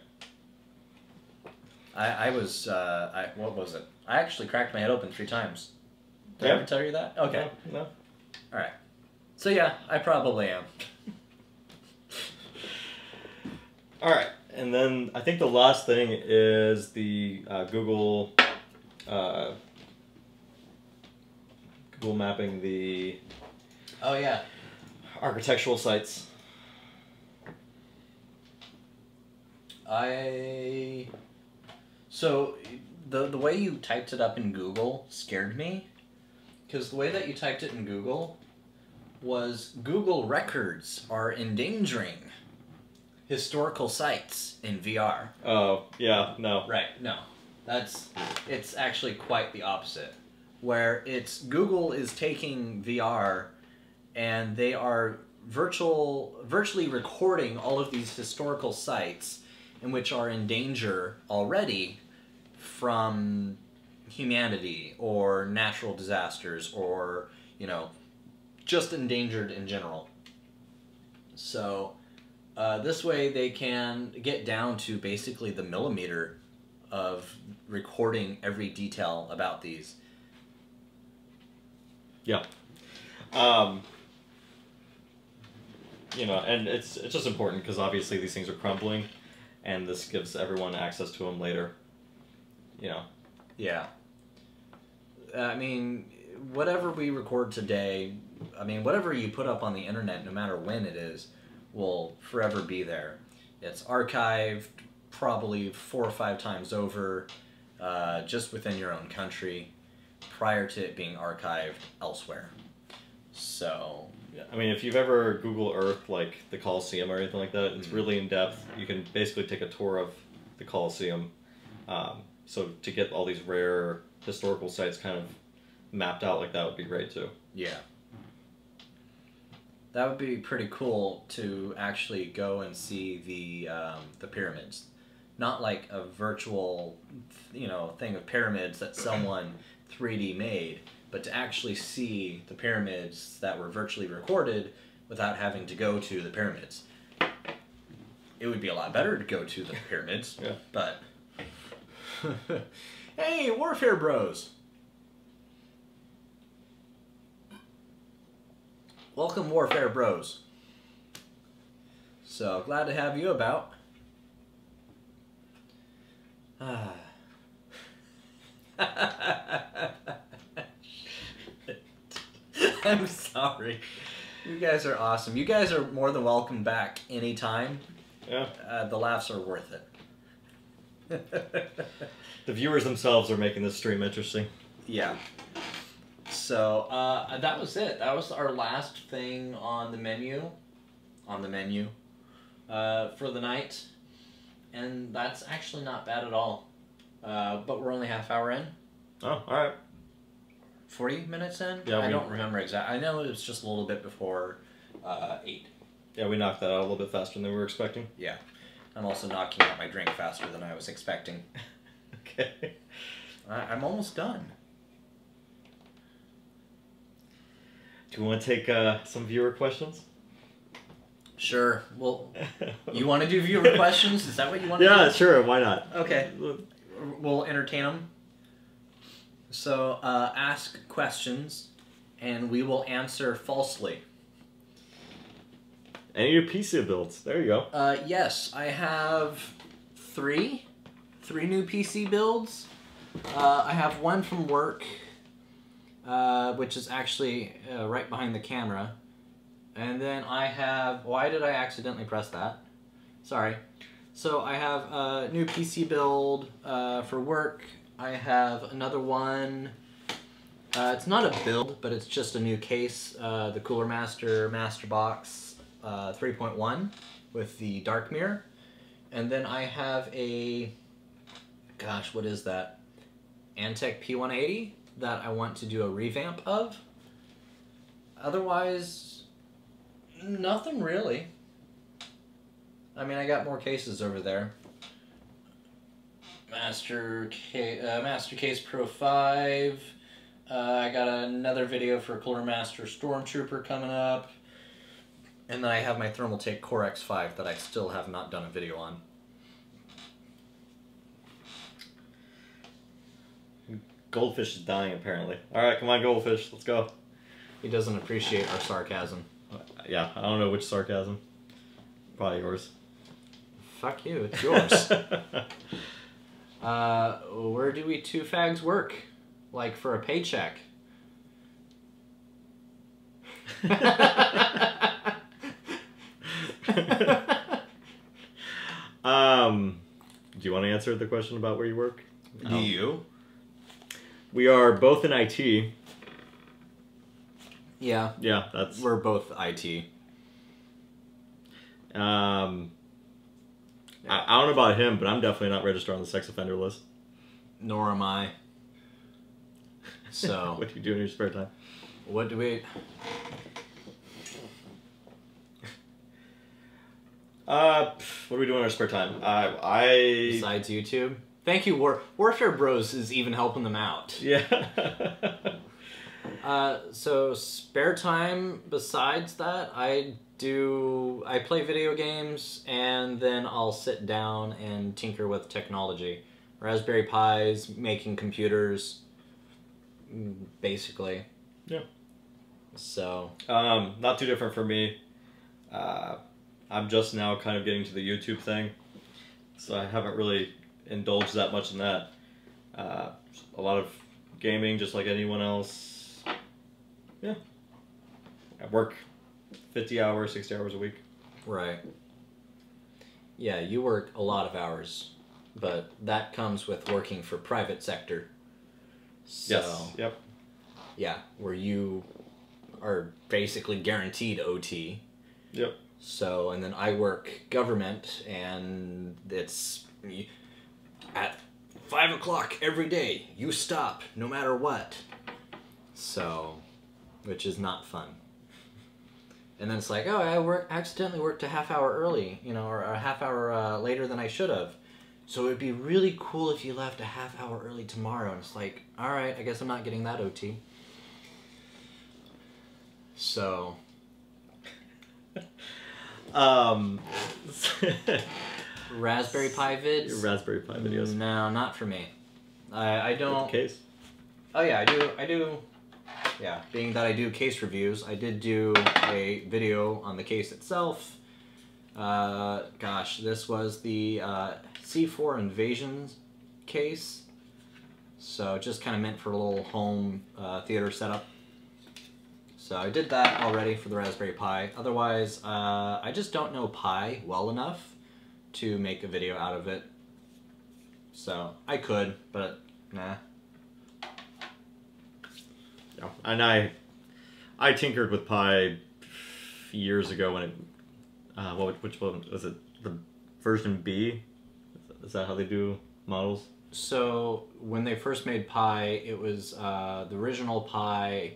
What was it? I actually cracked my head open 3 times. Did I Yeah. ever tell you that? Okay. No. Alright. So yeah, I probably am. Alright, and then I think the last thing is the Google mapping the Oh yeah. architectural sites. So the way you typed it up in Google scared me, because the way that you typed it in Google was Google records are endangering historical sites in VR. Oh, yeah, no. Right, no. It's actually quite the opposite. Where Google is taking VR and they are virtually recording all of these historical sites in which are in danger already from humanity or natural disasters or, just endangered in general. So this way they can get down to basically the millimeter of recording every detail about these. Yeah. And it's just important because obviously these things are crumbling, and this gives everyone access to them later. Yeah. I mean, whatever we record today, I mean, whatever you put up on the internet, no matter when it is, will forever be there. It's archived probably 4 or 5 times over, just within your own country, prior to it being archived elsewhere. So, Yeah, I mean, if you've ever Google Earth, like the Colosseum or anything like that, it's really in depth. You can basically take a tour of the Colosseum. So to get all these rare historical sites kind of mapped out like that would be great too. yeah. That would be pretty cool to actually go and see the pyramids. Not like a virtual, thing of pyramids that someone 3D made, but to actually see the pyramids that were virtually recorded without having to go to the pyramids. It would be a lot better to go to the pyramids, Yeah. but... Hey, Warfare Bros! Welcome, Warfare Bros. So, glad to have you about. I'm sorry. You guys are awesome. You guys are more than welcome back anytime. Yeah. The laughs are worth it. The viewers themselves are making this stream interesting. Yeah. So, that was it. That was our last thing on the menu. For the night. And that's actually not bad at all. But we're only half hour in. Oh, alright. 40 minutes in? Yeah, I don't remember exactly. I know it was just a little bit before 8. Yeah, we knocked that out a little bit faster than we were expecting. Yeah. I'm also knocking out my drink faster than I was expecting. Okay. I'm almost done. Do you want to take some viewer questions? Sure. Well, you want to do viewer questions? Is that what you want to do? Yeah, sure. Why not? Okay. We'll entertain them. So, ask questions, and we will answer falsely. Any of your PC builds. There you go. Yes, I have 3 new PC builds. I have one from work, which is actually right behind the camera. And then I have... Why did I accidentally press that? Sorry. So I have a new PC build for work. I have another one. It's not a build, but it's just a new case. The Cooler Master Master Box 3.1 with the dark mirror. And then I have a... Gosh, what is that? Antec P180 that I want to do a revamp of. Otherwise, nothing really. I mean, I got more cases over there. Master Case Pro 5. I got another video for Cooler Master Stormtrooper coming up. And then I have my Thermaltake Core X5 that I still have not done a video on. Goldfish is dying, apparently. Alright, come on, Goldfish. Let's go. He doesn't appreciate our sarcasm. Yeah, I don't know which sarcasm. Probably yours. Fuck you, it's yours. Where do we 2 fags work? Like, for a paycheck? Do you want to answer the question about where you work? Do you? We are both in IT. Yeah. Yeah, that's... We're both IT. I don't know about him, but I'm definitely not registered on the sex offender list. Nor am I. So... What do you do in your spare time? What do we... What do we do in our spare time? Besides YouTube? Thank you, Warfare Bros is even helping them out. Yeah. So spare time besides that, I play video games, and then I'll sit down and tinker with technology. Raspberry Pis, making computers, basically. Yeah. So... not too different for me. I'm just now kind of getting to the YouTube thing, so I haven't really indulged that much in that. A lot of gaming, just like anyone else. Yeah. I work 50 hours, 60 hours a week. Right. Yeah, you work a lot of hours, but that comes with working for private sector. So, Yes. Yep. yeah, where you are basically guaranteed OT. Yep. So, and then I work government, and it's at 5 o'clock every day. You stop, no matter what. So, which is not fun. And then it's like, oh, accidentally worked a half hour early, or a half hour later than I should have. So it'd be really cool if you left a half hour early tomorrow. And it's like, all right, I guess I'm not getting that OT. So. Raspberry Pi vids? Raspberry Pi videos. No, not for me. I don't. Case. Oh yeah, I do. Yeah, being that I do case reviews, I did do a video on the case itself. Gosh, this was the C4 Invasions case. So just kind of meant for a little home theater setup. So I did that already for the Raspberry Pi. Otherwise, I just don't know Pi well enough to make a video out of it. So I could, but nah. Yeah. And I tinkered with Pi years ago when it, which one was it? The version B? Is that how they do models? So when they first made Pi, it was the original Pi,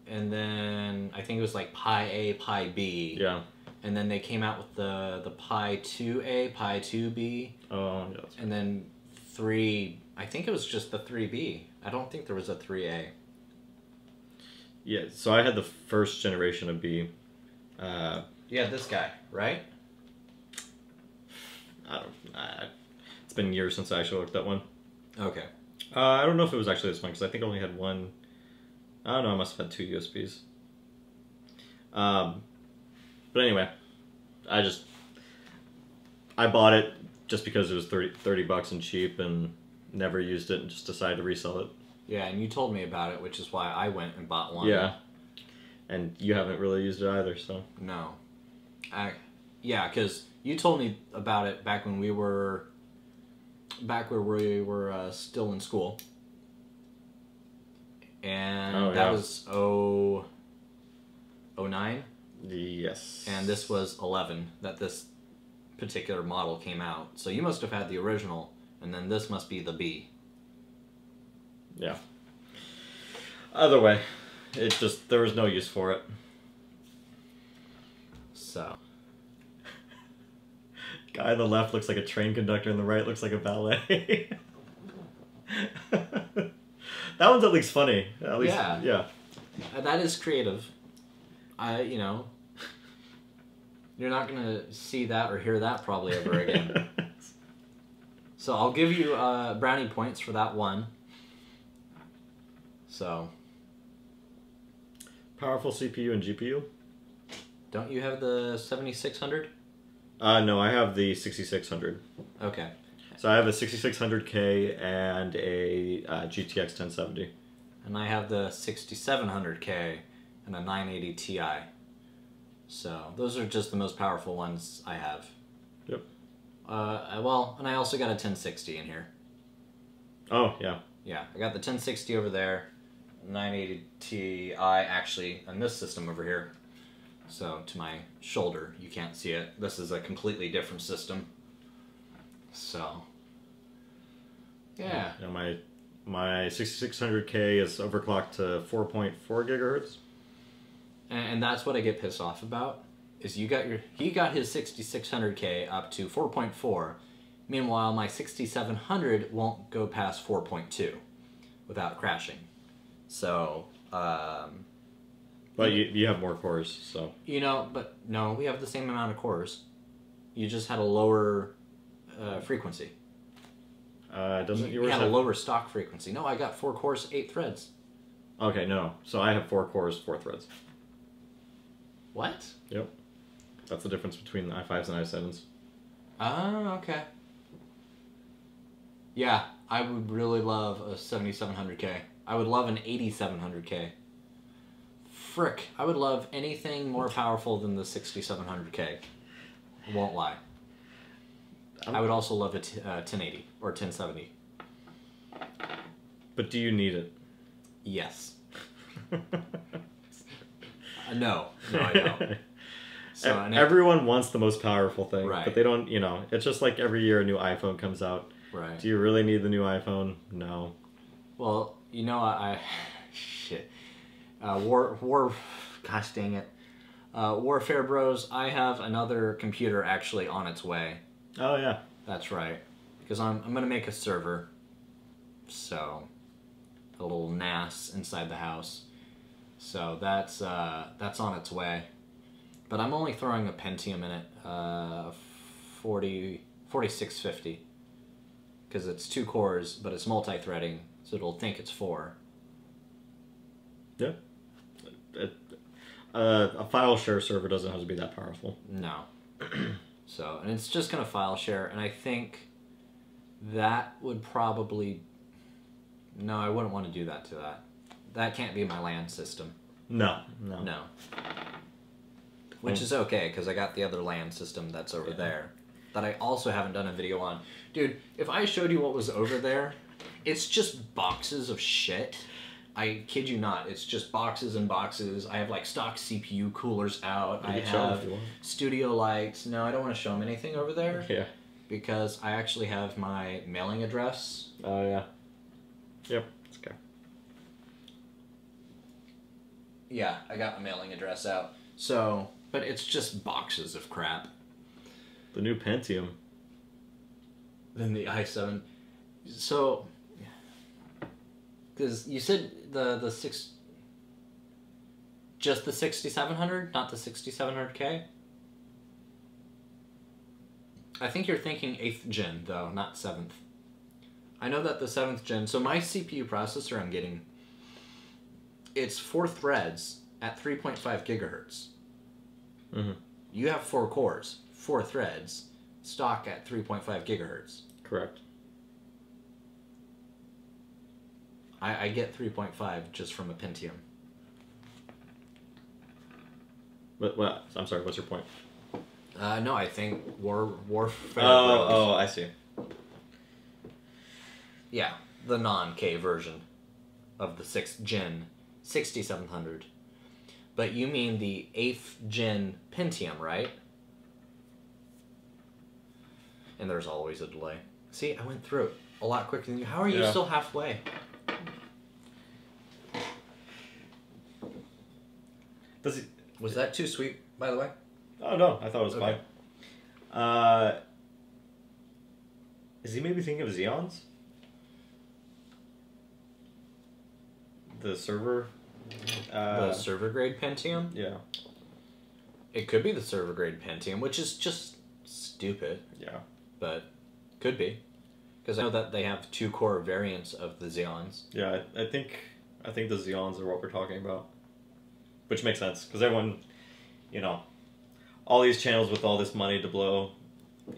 and then I think it was like Pi A, Pi B. Yeah. And then they came out with the Pi 2A, Pi 2B. Oh, yeah. And then 3, I think it was just the 3B. I don't think there was a 3A. Yeah, so I had the first generation of B. You had this guy, right? It's been years since I actually looked at one. Okay. I don't know if it was actually this one, because I think I only had one. I don't know, I must have had 2 USBs. But anyway, I bought it just because it was 30 bucks and cheap, and never used it and just decided to resell it. Yeah, and you told me about it, which is why I went and bought one. Yeah. And you haven't really used it either, so. No. Yeah, because you told me about it back when we were... Back where we were still in school. And that was 09? Yes. And this was 11 that this particular model came out. So you must have had the original, and then this must be the B. Yeah. Either way, it just, there was no use for it. So. Guy on the left looks like a train conductor, and the right looks like a valet. That one's at least funny. At least, yeah. That is creative. You're not gonna see that or hear that probably ever again. So I'll give you brownie points for that one. So. Powerful CPU and GPU? Don't you have the 7600? No, I have the 6600. Okay. So I have a 6600K and a GTX 1070. And I have the 6700K and a 980 Ti. So those are just the most powerful ones I have. Yep. Well, and I also got a 1060 in here. Oh, yeah. Yeah, I got the 1060 over there, 980 Ti actually, and this system over here. So to my shoulder, you can't see it. This is a completely different system. So, yeah. Yeah, my 6600K is overclocked to 4.4 gigahertz. And that's what I get pissed off about. Is he got his 6600K up to 4.4. Meanwhile, my 6700 won't go past 4.2 without crashing. So, But you have more cores, so. But no, we have the same amount of cores. You just had a lower frequency. Doesn't You yours had have... a lower stock frequency. No, I got 4 cores, 8 threads. Okay, no. So I have 4 cores, 4 threads. What? Yep. That's the difference between the i5s and i7s. Ah, okay. Yeah, I would really love a 7700K. I would love an 8700K. frick, I would love anything more powerful than the 6700K. I won't lie. I would also love a 1080 or 1070. But do you need it? Yes. No, I don't. So, and everyone wants the most powerful thing, Right. but they don't, you know, it's just like every year a new iPhone comes out. Right. Do you really need the new iPhone? No. Well, you know, shit. Gosh dang it. Warfare Bros, I have another computer actually on its way. Oh, yeah. That's right. Because I'm going to make a server. So, a little NAS inside the house. So that's on its way. But I'm only throwing a Pentium in it, 4650. Because it's 2 cores, but it's multi-threading, so it'll think it's 4. Yeah. A file share server doesn't have to be that powerful. No. So, and it's just going to file share, and I think that would probably... No, I wouldn't want to do that to that. That can't be my LAN system. No. Which is okay, because I got the other LAN system that's over there that I also haven't done a video on. Dude, if I showed you what was over there, it's just boxes of shit. I kid you not. It's just boxes and boxes. I have like stock CPU coolers out. I have studio lights. No, I don't want to show them anything over there. Yeah. Because I actually have my mailing address. Oh, yeah. Yep. It's okay. Yeah, I got my mailing address out. So, but it's just boxes of crap. The new Pentium. Then the i7. So, because you said the 6700, not the 6700K? I think you're thinking 8th gen, though, not 7th. I know that the 7th gen... So my CPU processor I'm getting, it's 4 threads at 3.5 gigahertz. Mm-hmm. You have 4 cores, 4 threads, stock at 3.5 gigahertz. Correct. I get 3.5 just from a Pentium. What? I'm sorry, what's your point? No, I think Warfare. Oh, I see. Yeah, the non-K version of the 6th gen 6700. But you mean the 8th gen Pentium, right? And there's always a delay. See, I went through it a lot quicker than you. How are you still halfway? Was that too sweet, by the way? Oh, no, I thought it was Okay. fine. Is he maybe thinking of Xeons? The server? The server grade Pentium? Yeah. It could be the server grade Pentium, which is just stupid, Yeah. but could be. Because I know that they have 2 core variants of the Xeons. Yeah, I think the Xeons are what we're talking about. Which makes sense, because everyone, you know, all these channels with all this money to blow,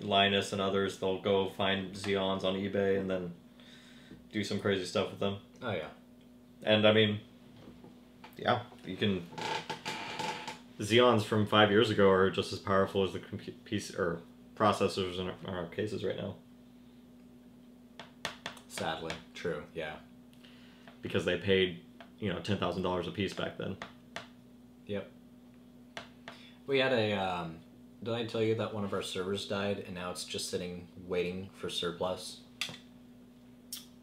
Linus and others, they'll go find Xeons on eBay and then do some crazy stuff with them. Oh, yeah. And, I mean, yeah, you can... Xeons from 5 years ago are just as powerful as the processors in our cases right now. Sadly. True, yeah. Because they paid, $10,000 a piece back then. Yep. We had a, did I tell you that one of our servers died and now it's just sitting waiting for surplus?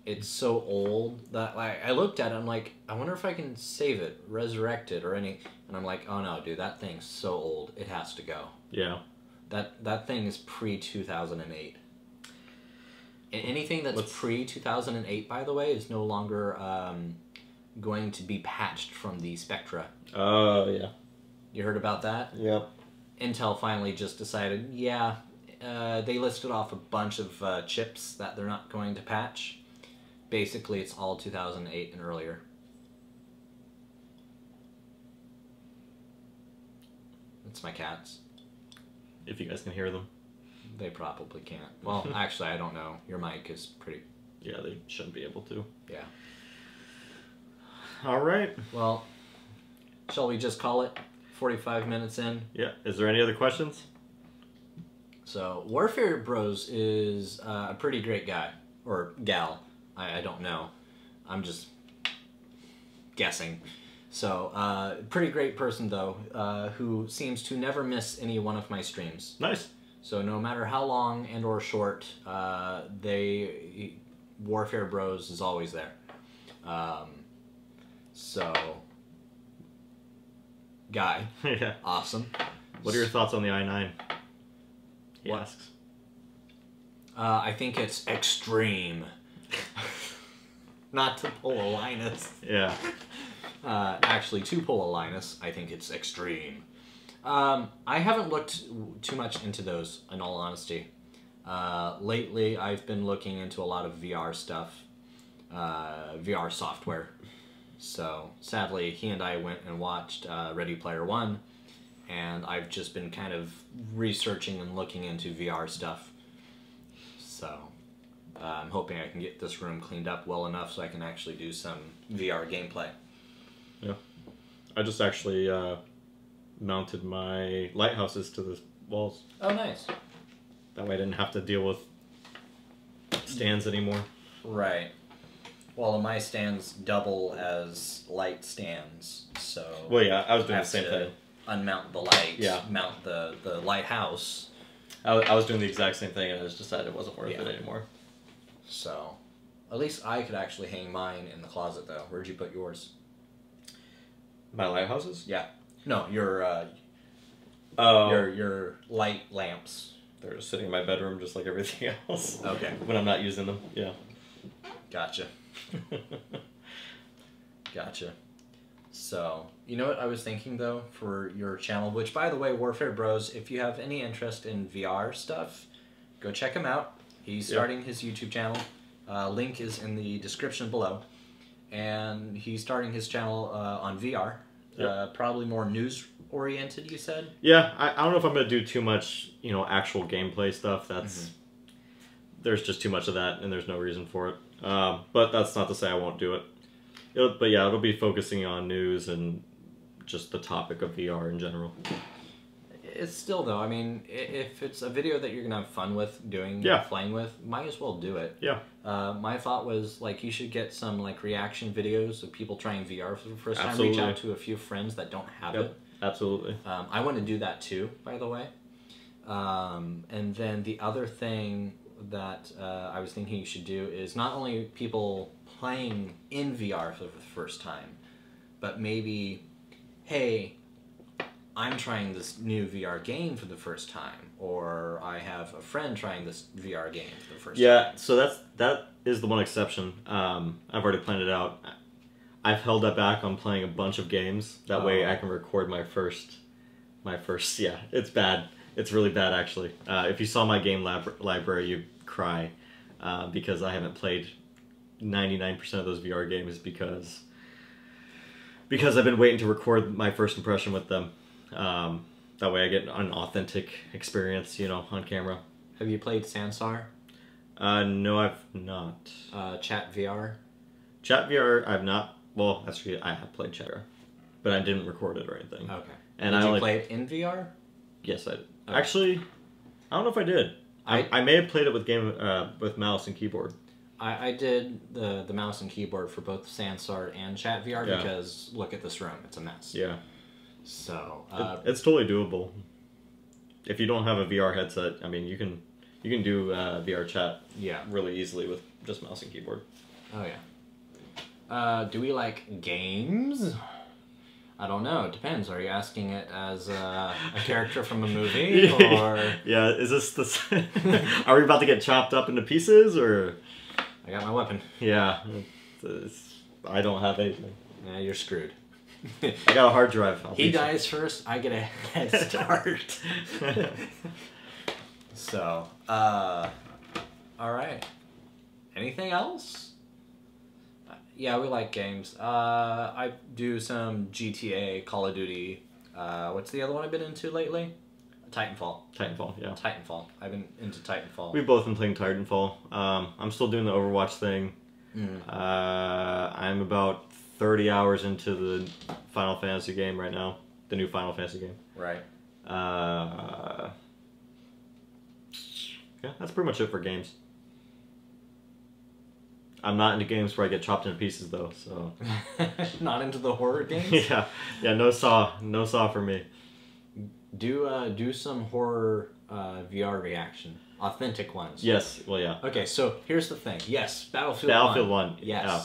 It's so old that, like, I looked at it, I'm like, I wonder if I can save it, resurrect it, or any, and I'm like, oh no, dude, that thing's so old, it has to go. Yeah. That thing is pre-2008. And anything that's pre-2008, by the way, is no longer going to be patched from the Spectra. Oh, yeah. You heard about that? Yep. Intel finally just decided, they listed off a bunch of chips that they're not going to patch. Basically, it's all 2008 and earlier. It's my cats. If you guys can hear them. They probably can't. Well, actually, I don't know. Your mic is pretty... Yeah, they shouldn't be able to. Yeah. All right. Well, shall we just call it 45 minutes in? Yeah. Is there any other questions? So, Warfare Bros is a pretty great guy. Or gal. I don't know. I'm just guessing. So, pretty great person, though, who seems to never miss any one of my streams. Nice. So, no matter how long and or short, Warfare Bros is always there. So, guy. Yeah. Awesome. What are your thoughts on the i9? He What? asks. I think it's extreme. Not to pull a Linus. Yeah. Actually, to pull a Linus, I think it's extreme. I haven't looked too much into those, in all honesty. Lately, I've been looking into a lot of VR stuff, VR software. So, sadly, he and I went and watched Ready Player One, and I've just been kind of researching and looking into VR stuff. So, I'm hoping I can get this room cleaned up well enough so I can actually do some VR gameplay. Yeah. I just actually mounted my lighthouses to the walls. Oh, nice. That way I didn't have to deal with stands anymore. Right. Well, my stands double as light stands, so... Well, yeah, I was doing I the have same to thing. unmount the light, Yeah. mount the lighthouse. I was doing the exact same thing, and I just decided it wasn't worth Yeah. it anymore. So, at least I could actually hang mine in the closet, though. Where'd you put yours? My lighthouses? Yeah. No, your light lamps. They're just sitting in my bedroom just like everything else. Okay. When I'm not using them, yeah. Gotcha. Gotcha. So, you know what I was thinking, though, for your channel, which, by the way, Warfare Bros, if you have any interest in VR stuff, go check him out. He's starting his YouTube channel. Link is in the description below. And he's starting his channel on VR. Yep. Probably more news-oriented, you said? Yeah, I don't know if I'm going to do too much, actual gameplay stuff. That's There's just too much of that, and there's no reason for it. But that's not to say I won't do it. But yeah, it'll be focusing on news and just the topic of VR in general. It's still, though, I mean, if it's a video that you're going to have fun with doing, playing with, might as well do it. Yeah. My thought was, like, you should get some, like, reaction videos of people trying VR for the first time. Absolutely. Reach out to a few friends that don't have it. Absolutely. I want to do that, too, by the way. And then the other thing that I was thinking you should do is not only people playing in VR for the first time, but maybe, hey, I'm trying this new VR game for the first time, or I have a friend trying this VR game for the first time. Yeah, so that is the one exception. I've already planned it out. I've held that back on playing a bunch of games. That way I can record my first, yeah, it's bad. It's really bad, actually. If you saw my game library, you'd cry, because I haven't played 99% of those VR games because I've been waiting to record my first impression with them. That way I get an authentic experience, on camera. Have you played Sansar? No, I've not. Chat VR? Chat VR, I've not. Well, actually, I have played Chat VR, but I didn't record it or anything. Okay. And Did I you play it in VR? Yes, I did. Okay. Actually, I don't know if I did. I may have played it with mouse and keyboard. I did the mouse and keyboard for both Sansar and Chat VR because look at this room, it's a mess. Yeah. So it's totally doable. If you don't have a VR headset, I mean, you can do VR chat really easily with just mouse and keyboard. Oh yeah. Do we like games? I don't know. It depends. Are you asking it as a character from a movie, or? Yeah. Is this? Are we about to get chopped up into pieces, or? I got my weapon. Yeah. I don't have anything. Yeah, you're screwed. I got a hard drive. He dies first. I get a head start. So, all right. Anything else? Yeah, we like games. I do some GTA, Call of Duty. What's the other one I've been into lately? Titanfall. Titanfall, yeah. Titanfall. I've been into Titanfall. We've both been playing Titanfall. I'm still doing the Overwatch thing. I'm about 30 hours into the Final Fantasy game right now. The new Final Fantasy game. Right. Yeah, that's pretty much it for games. I'm not into games where I get chopped into pieces though, so. Not into the horror games? Yeah, no Saw for me. Do some horror VR reaction. Authentic ones. Yes, well, yeah. Okay, so here's the thing. Yes, Battlefield 1. Yes. Yeah.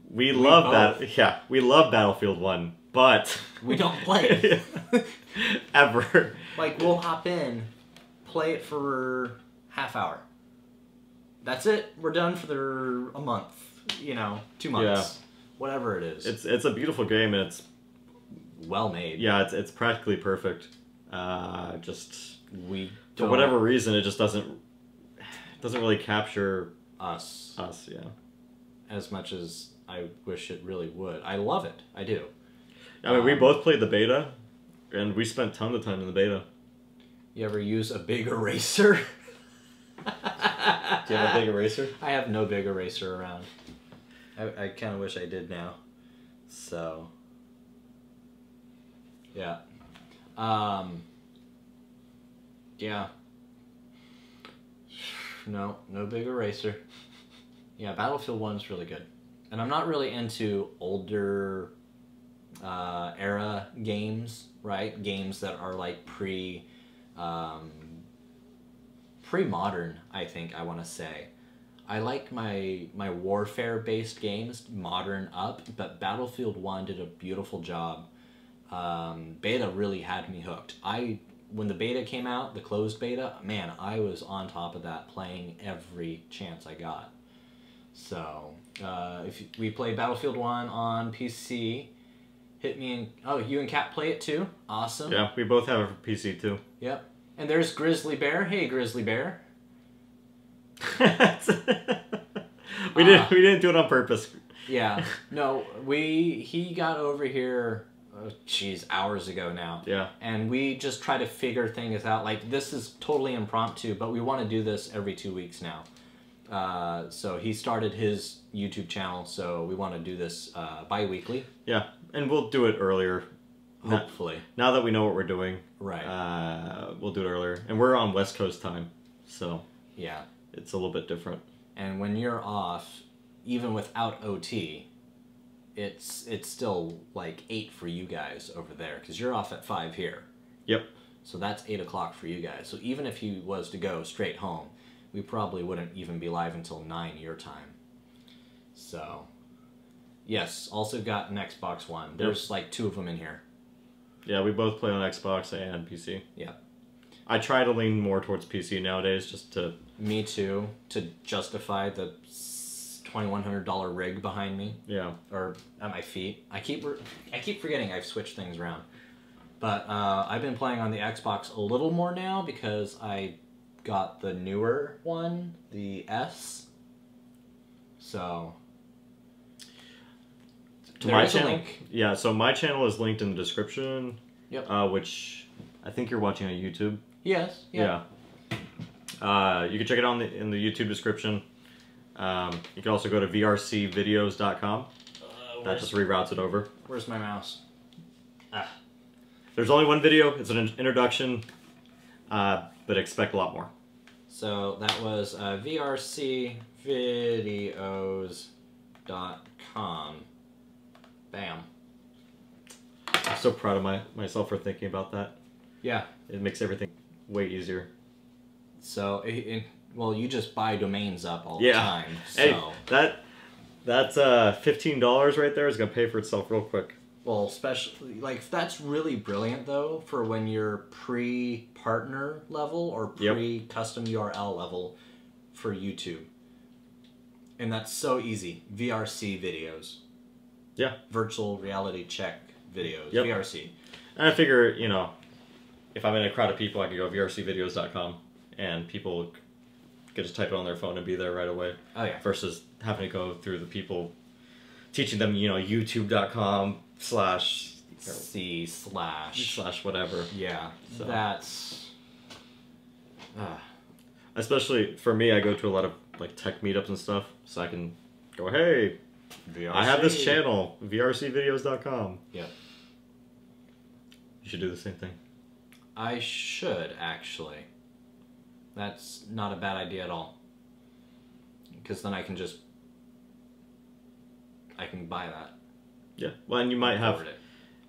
We love both. that. Yeah, we love Battlefield 1, but We don't play it. ever. Like, we'll hop in, play it for half hour. That's it. We're done for a month. 2 months. Whatever it is. It's a beautiful game, and it's well made. yeah, it's practically perfect. Just We for whatever reason, it just doesn't really capture us Yeah. as much as I wish it really would. I love it. I do. I mean, we both played the beta, and we spent tons of time in the beta. You ever use a big eraser? Do you have a big eraser? I have no big eraser around. I kind of wish I did now. So, yeah. Yeah. No big eraser. Yeah, Battlefield 1's really good. And I'm not really into older era games, right? Games that are like pre-modern, I think I want to say. I like my warfare-based games modern up, but Battlefield 1 did a beautiful job. Beta really had me hooked. When the beta came out, the closed beta, man, I was on top of that, playing every chance I got. So, if we play Battlefield 1 on PC, hit me and... Oh, you and Kat play it too? Awesome. Yeah, we both have it for PC too. Yep. And there's Grizzly Bear. Hey, Grizzly Bear. we didn't do it on purpose. Yeah. No, he got over here, hours ago now. Yeah. And we just try to figure things out. Like, this is totally impromptu, but we want to do this every 2 weeks now. So he started his YouTube channel, so we want to do this bi-weekly. Yeah, and we'll do it earlier. Hopefully. Now that we know what we're doing. Right. We'll do it earlier. And we're on West Coast time, so yeah, it's a little bit different. And when you're off, even without OT, it's still like 8 for you guys over there, because you're off at 5 here. Yep. So that's 8 o'clock for you guys. So even if he was to go straight home, we probably wouldn't even be live until 9 your time. So, yes, also got an Xbox One. There's like 2 of them in here. Yeah, we both play on Xbox and PC. Yeah. I try to lean more towards PC nowadays, just to... Me too, to justify the $2,100 rig behind me. Yeah. Or at my feet. I keep forgetting I've switched things around. But I've been playing on the Xbox a little more now because I got the newer one, the S. So... To my channel, yeah. So my channel is linked in the description. Yep. Which I think you're watching on YouTube. Yes. Yeah. You can check it on in the YouTube description. You can also go to vrcvideos.com. That just reroutes it over. Where's my mouse? There's only one video. It's an introduction, but expect a lot more. So that was vrcvideos.com. Bam. I'm so proud of myself for thinking about that. Yeah. It makes everything way easier. So, well, you just buy domains up all the time. So. Hey, that's $15 right there is gonna pay for itself real quick. Well, especially like that's really brilliant though for when you're pre-partner level or pre-custom URL level for YouTube. And that's so easy. VRC videos. Yeah. Virtual reality check videos. Yep. VRC. And I figure, if I'm in a crowd of people, I could go vrcvideos.com and people could just type it on their phone and be there right away. Oh, yeah. Versus having to go through the people teaching them, youtube.com/c/whatever. Yeah. So. That's... Especially for me, I go to a lot of like tech meetups and stuff, so I can go, hey, VRC. I have this channel, vrcvideos.com. Yep. You should do the same thing. I should, actually. That's not a bad idea at all. Because then I can buy that. Yeah. Well, and you might have... It.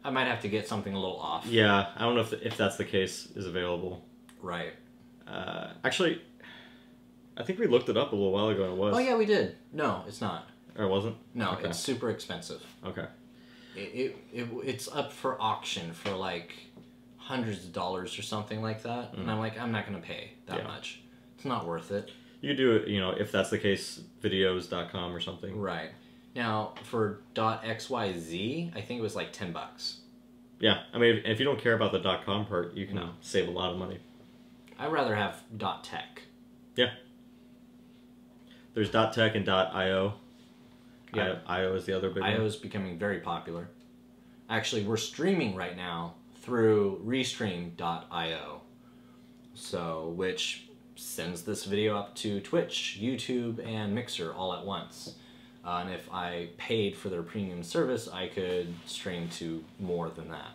I might have to get something a little off. Yeah, I don't know if that's the case, is available. Right. Actually, I think we looked it up a little while ago and it was. Oh, yeah, we did. No, it's not. Or it wasn't? No, Okay. it's super expensive. Okay. It's up for auction for like hundreds of dollars or something like that. And I'm like, I'm not going to pay that much. It's not worth it. You do it, if that's the case, videos.com or something. Right. Now, for .xyz, I think it was like $10. Yeah, I mean, if you don't care about the .com part, you can save a lot of money. I'd rather have .tech. Yeah. There's .tech and .io. Yeah. IO is the other big one. IO is becoming very popular. Actually, we're streaming right now through restream.io. So, which sends this video up to Twitch, YouTube, and Mixer all at once. And if I paid for their premium service, I could stream to more than that.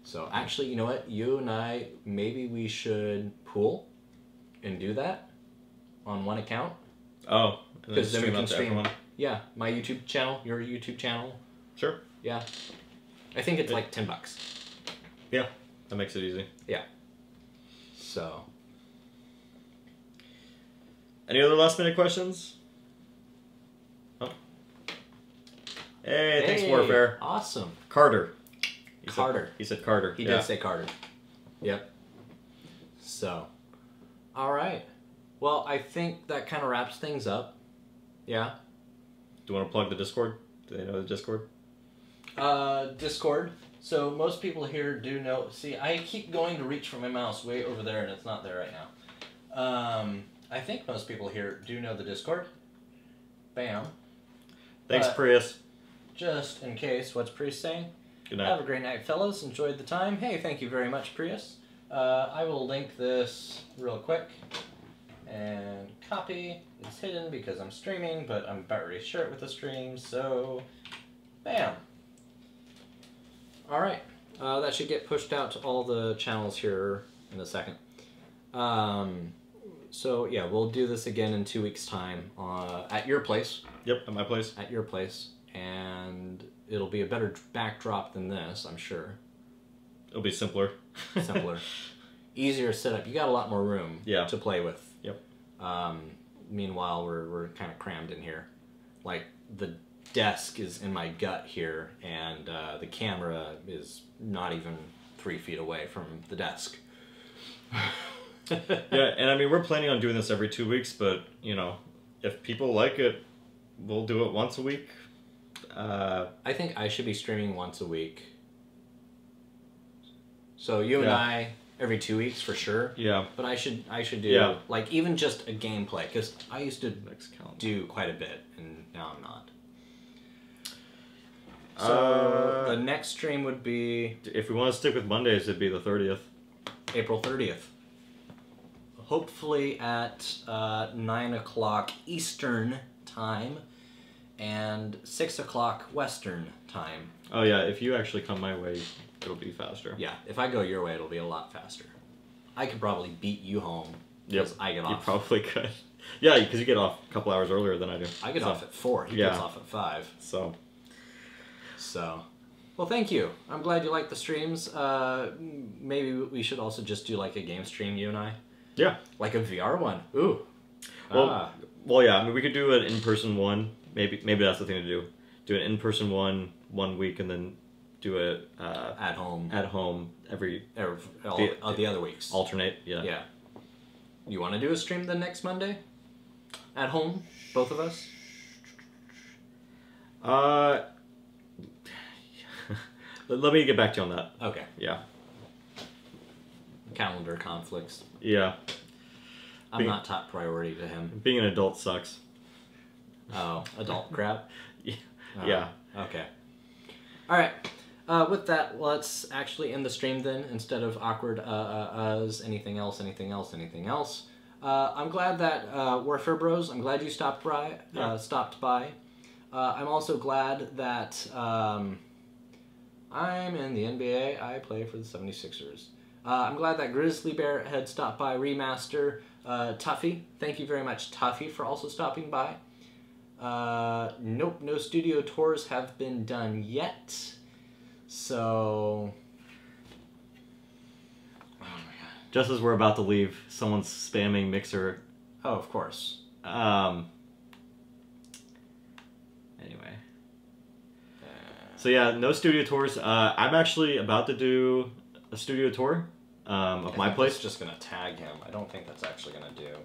So actually, you know what? You and I, maybe we should pool and do that on one account. Oh, Because then we can out to stream. everyone. Yeah, my YouTube channel, your YouTube channel. Sure. Yeah. I think it's like $10. Yeah, that makes it easy. Yeah. So. Any other last minute questions? Oh. Hey, thanks, Warfare. Awesome. Carter. Carter. He said Carter. He did say Carter. Yep. So. All right. Well, I think that kind of wraps things up. Yeah. Do you want to plug the Discord? Do they know the Discord? Discord. So most people here do know. See, I keep going to reach for my mouse way over there, and it's not there right now. I think most people here do know the Discord. Bam. Thanks, But- Prius. Just in case, what's Prius saying? Good Have night. a great night, fellas. Enjoyed the time. Hey, thank you very much, Prius. I will link this real quick. And copy. It's hidden because I'm streaming, but I'm about ready to share it with the stream, so bam. Alright. That should get pushed out to all the channels here in a second. So yeah, we'll do this again in 2 weeks' time at your place. Yep, at my place. At your place. And it'll be a better backdrop than this, I'm sure. It'll be simpler. Simpler. Easier setup. You got a lot more room to play with. Yep. Meanwhile, we're kind of crammed in here. Like, the desk is in my gut here, and the camera is not even 3 feet away from the desk. Yeah, and I mean, we're planning on doing this every 2 weeks, but, if people like it, we'll do it once a week. I think I should be streaming once a week. So you and I every 2 weeks for sure. Yeah. But I should do like even just a gameplay, because I used to do quite a bit and now I'm not. So the next stream would be If we want to stick with Mondays, it'd be the 30th. April 30th. Hopefully at 9 o'clock Eastern time and 6 o'clock Western time. Oh yeah, if you actually come my way, it'll be faster. Yeah, if I go your way, it'll be a lot faster. I could probably beat you home because I get off. You probably could. Yeah, because you get off a couple hours earlier than I do. I get off at 4. He gets off at 5. So, well, thank you. I'm glad you like the streams. Maybe we should also just do like a game stream, you and I. Yeah. Like a VR one. Ooh. Well, yeah. I mean, we could do an in-person one. Maybe that's the thing to do. Do an in-person one week, and then do it at home every the other weeks. Alternate. Yeah. Yeah. You want to do a stream the next Monday? At home, both of us. Let me get back to you on that. Okay. Yeah. Calendar conflicts. Yeah. I'm not top priority to him. Being an adult sucks. Oh, adult crap? Yeah. Okay. Alright. With that, let's actually end the stream then, instead of awkward anything else. I'm glad that Warfare Bros, I'm glad you stopped by. I'm also glad that I'm in the NBA. I play for the 76ers. I'm glad that Grizzly Bear had stopped by Remaster. Tuffy, thank you very much, Tuffy, for also stopping by. Nope, no studio tours have been done yet. So... Oh my god. Just as we're about to leave, someone's spamming Mixer. Oh, of course. Anyway. So yeah, no studio tours. I'm actually about to do a studio tour of my place. It's just gonna tag him. I don't think that's actually gonna do.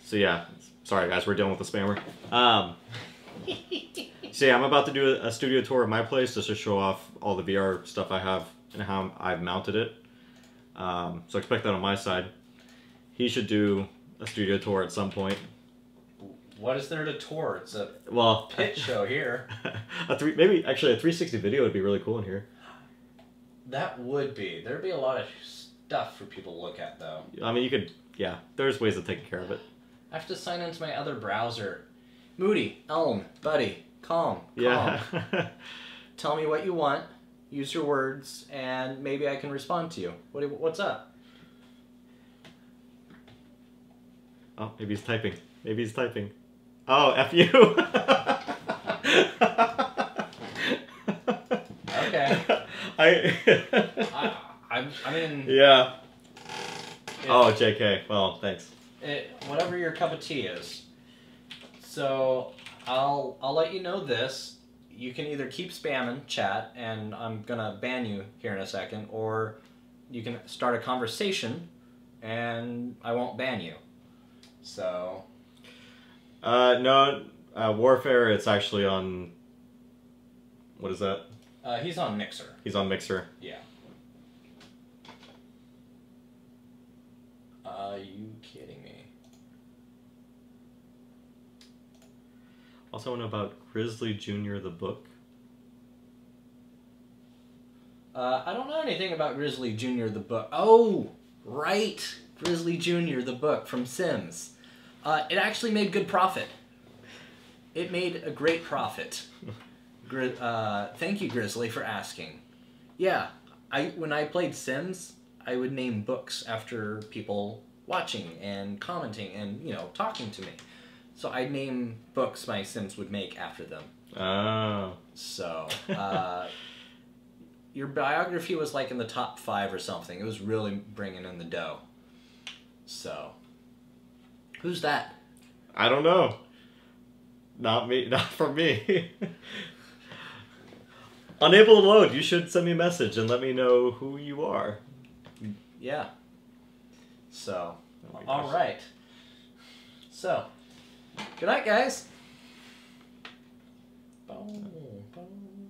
So yeah, sorry guys, we're dealing with the spammer. So yeah, I'm about to do a studio tour of my place just to show off all the VR stuff I have and how I've mounted it. So expect that on my side. He should do a studio tour at some point. What is there to tour? It's a Well, pit show here. Maybe actually a 360 video would be really cool in here. That would be. There'd be a lot of stuff for people to look at, though. I mean, you could, yeah, there's ways of taking care of it. I have to sign into my other browser. Moody, Elm, buddy, calm. Yeah. Tell me what you want, use your words, and maybe I can respond to you. What's up? Oh, maybe he's typing. Maybe he's typing. Oh, F you. Okay. I mean... Yeah. Oh, JK. Well, thanks. Whatever your cup of tea is. So, I'll let you know this. You can either keep spamming chat, and I'm gonna ban you here in a second, or you can start a conversation, and I won't ban you. So... No, Warfare, it's actually on... What is that? He's on Mixer. He's on Mixer. Yeah. Are you kidding me? Also, I know about Grizzly Jr. the book. I don't know anything about Grizzly Jr. the book. Oh, right. Grizzly Jr. the book from Sims. It actually made good profit. It made a great profit. Thank you, Grizzly, for asking. Yeah, when I played Sims, I would name books after people watching and commenting and, you know, talking to me. So I'd name books my Sims would make after them. Oh. So, your biography was like in the top 5 or something. It was really bringing in the dough. So, who's that? I don't know. Not me. Not from me. Unable to load. You should send me a message and let me know who you are. Yeah. So, Oh my all gosh. right. So, good night, guys. Boom, boom.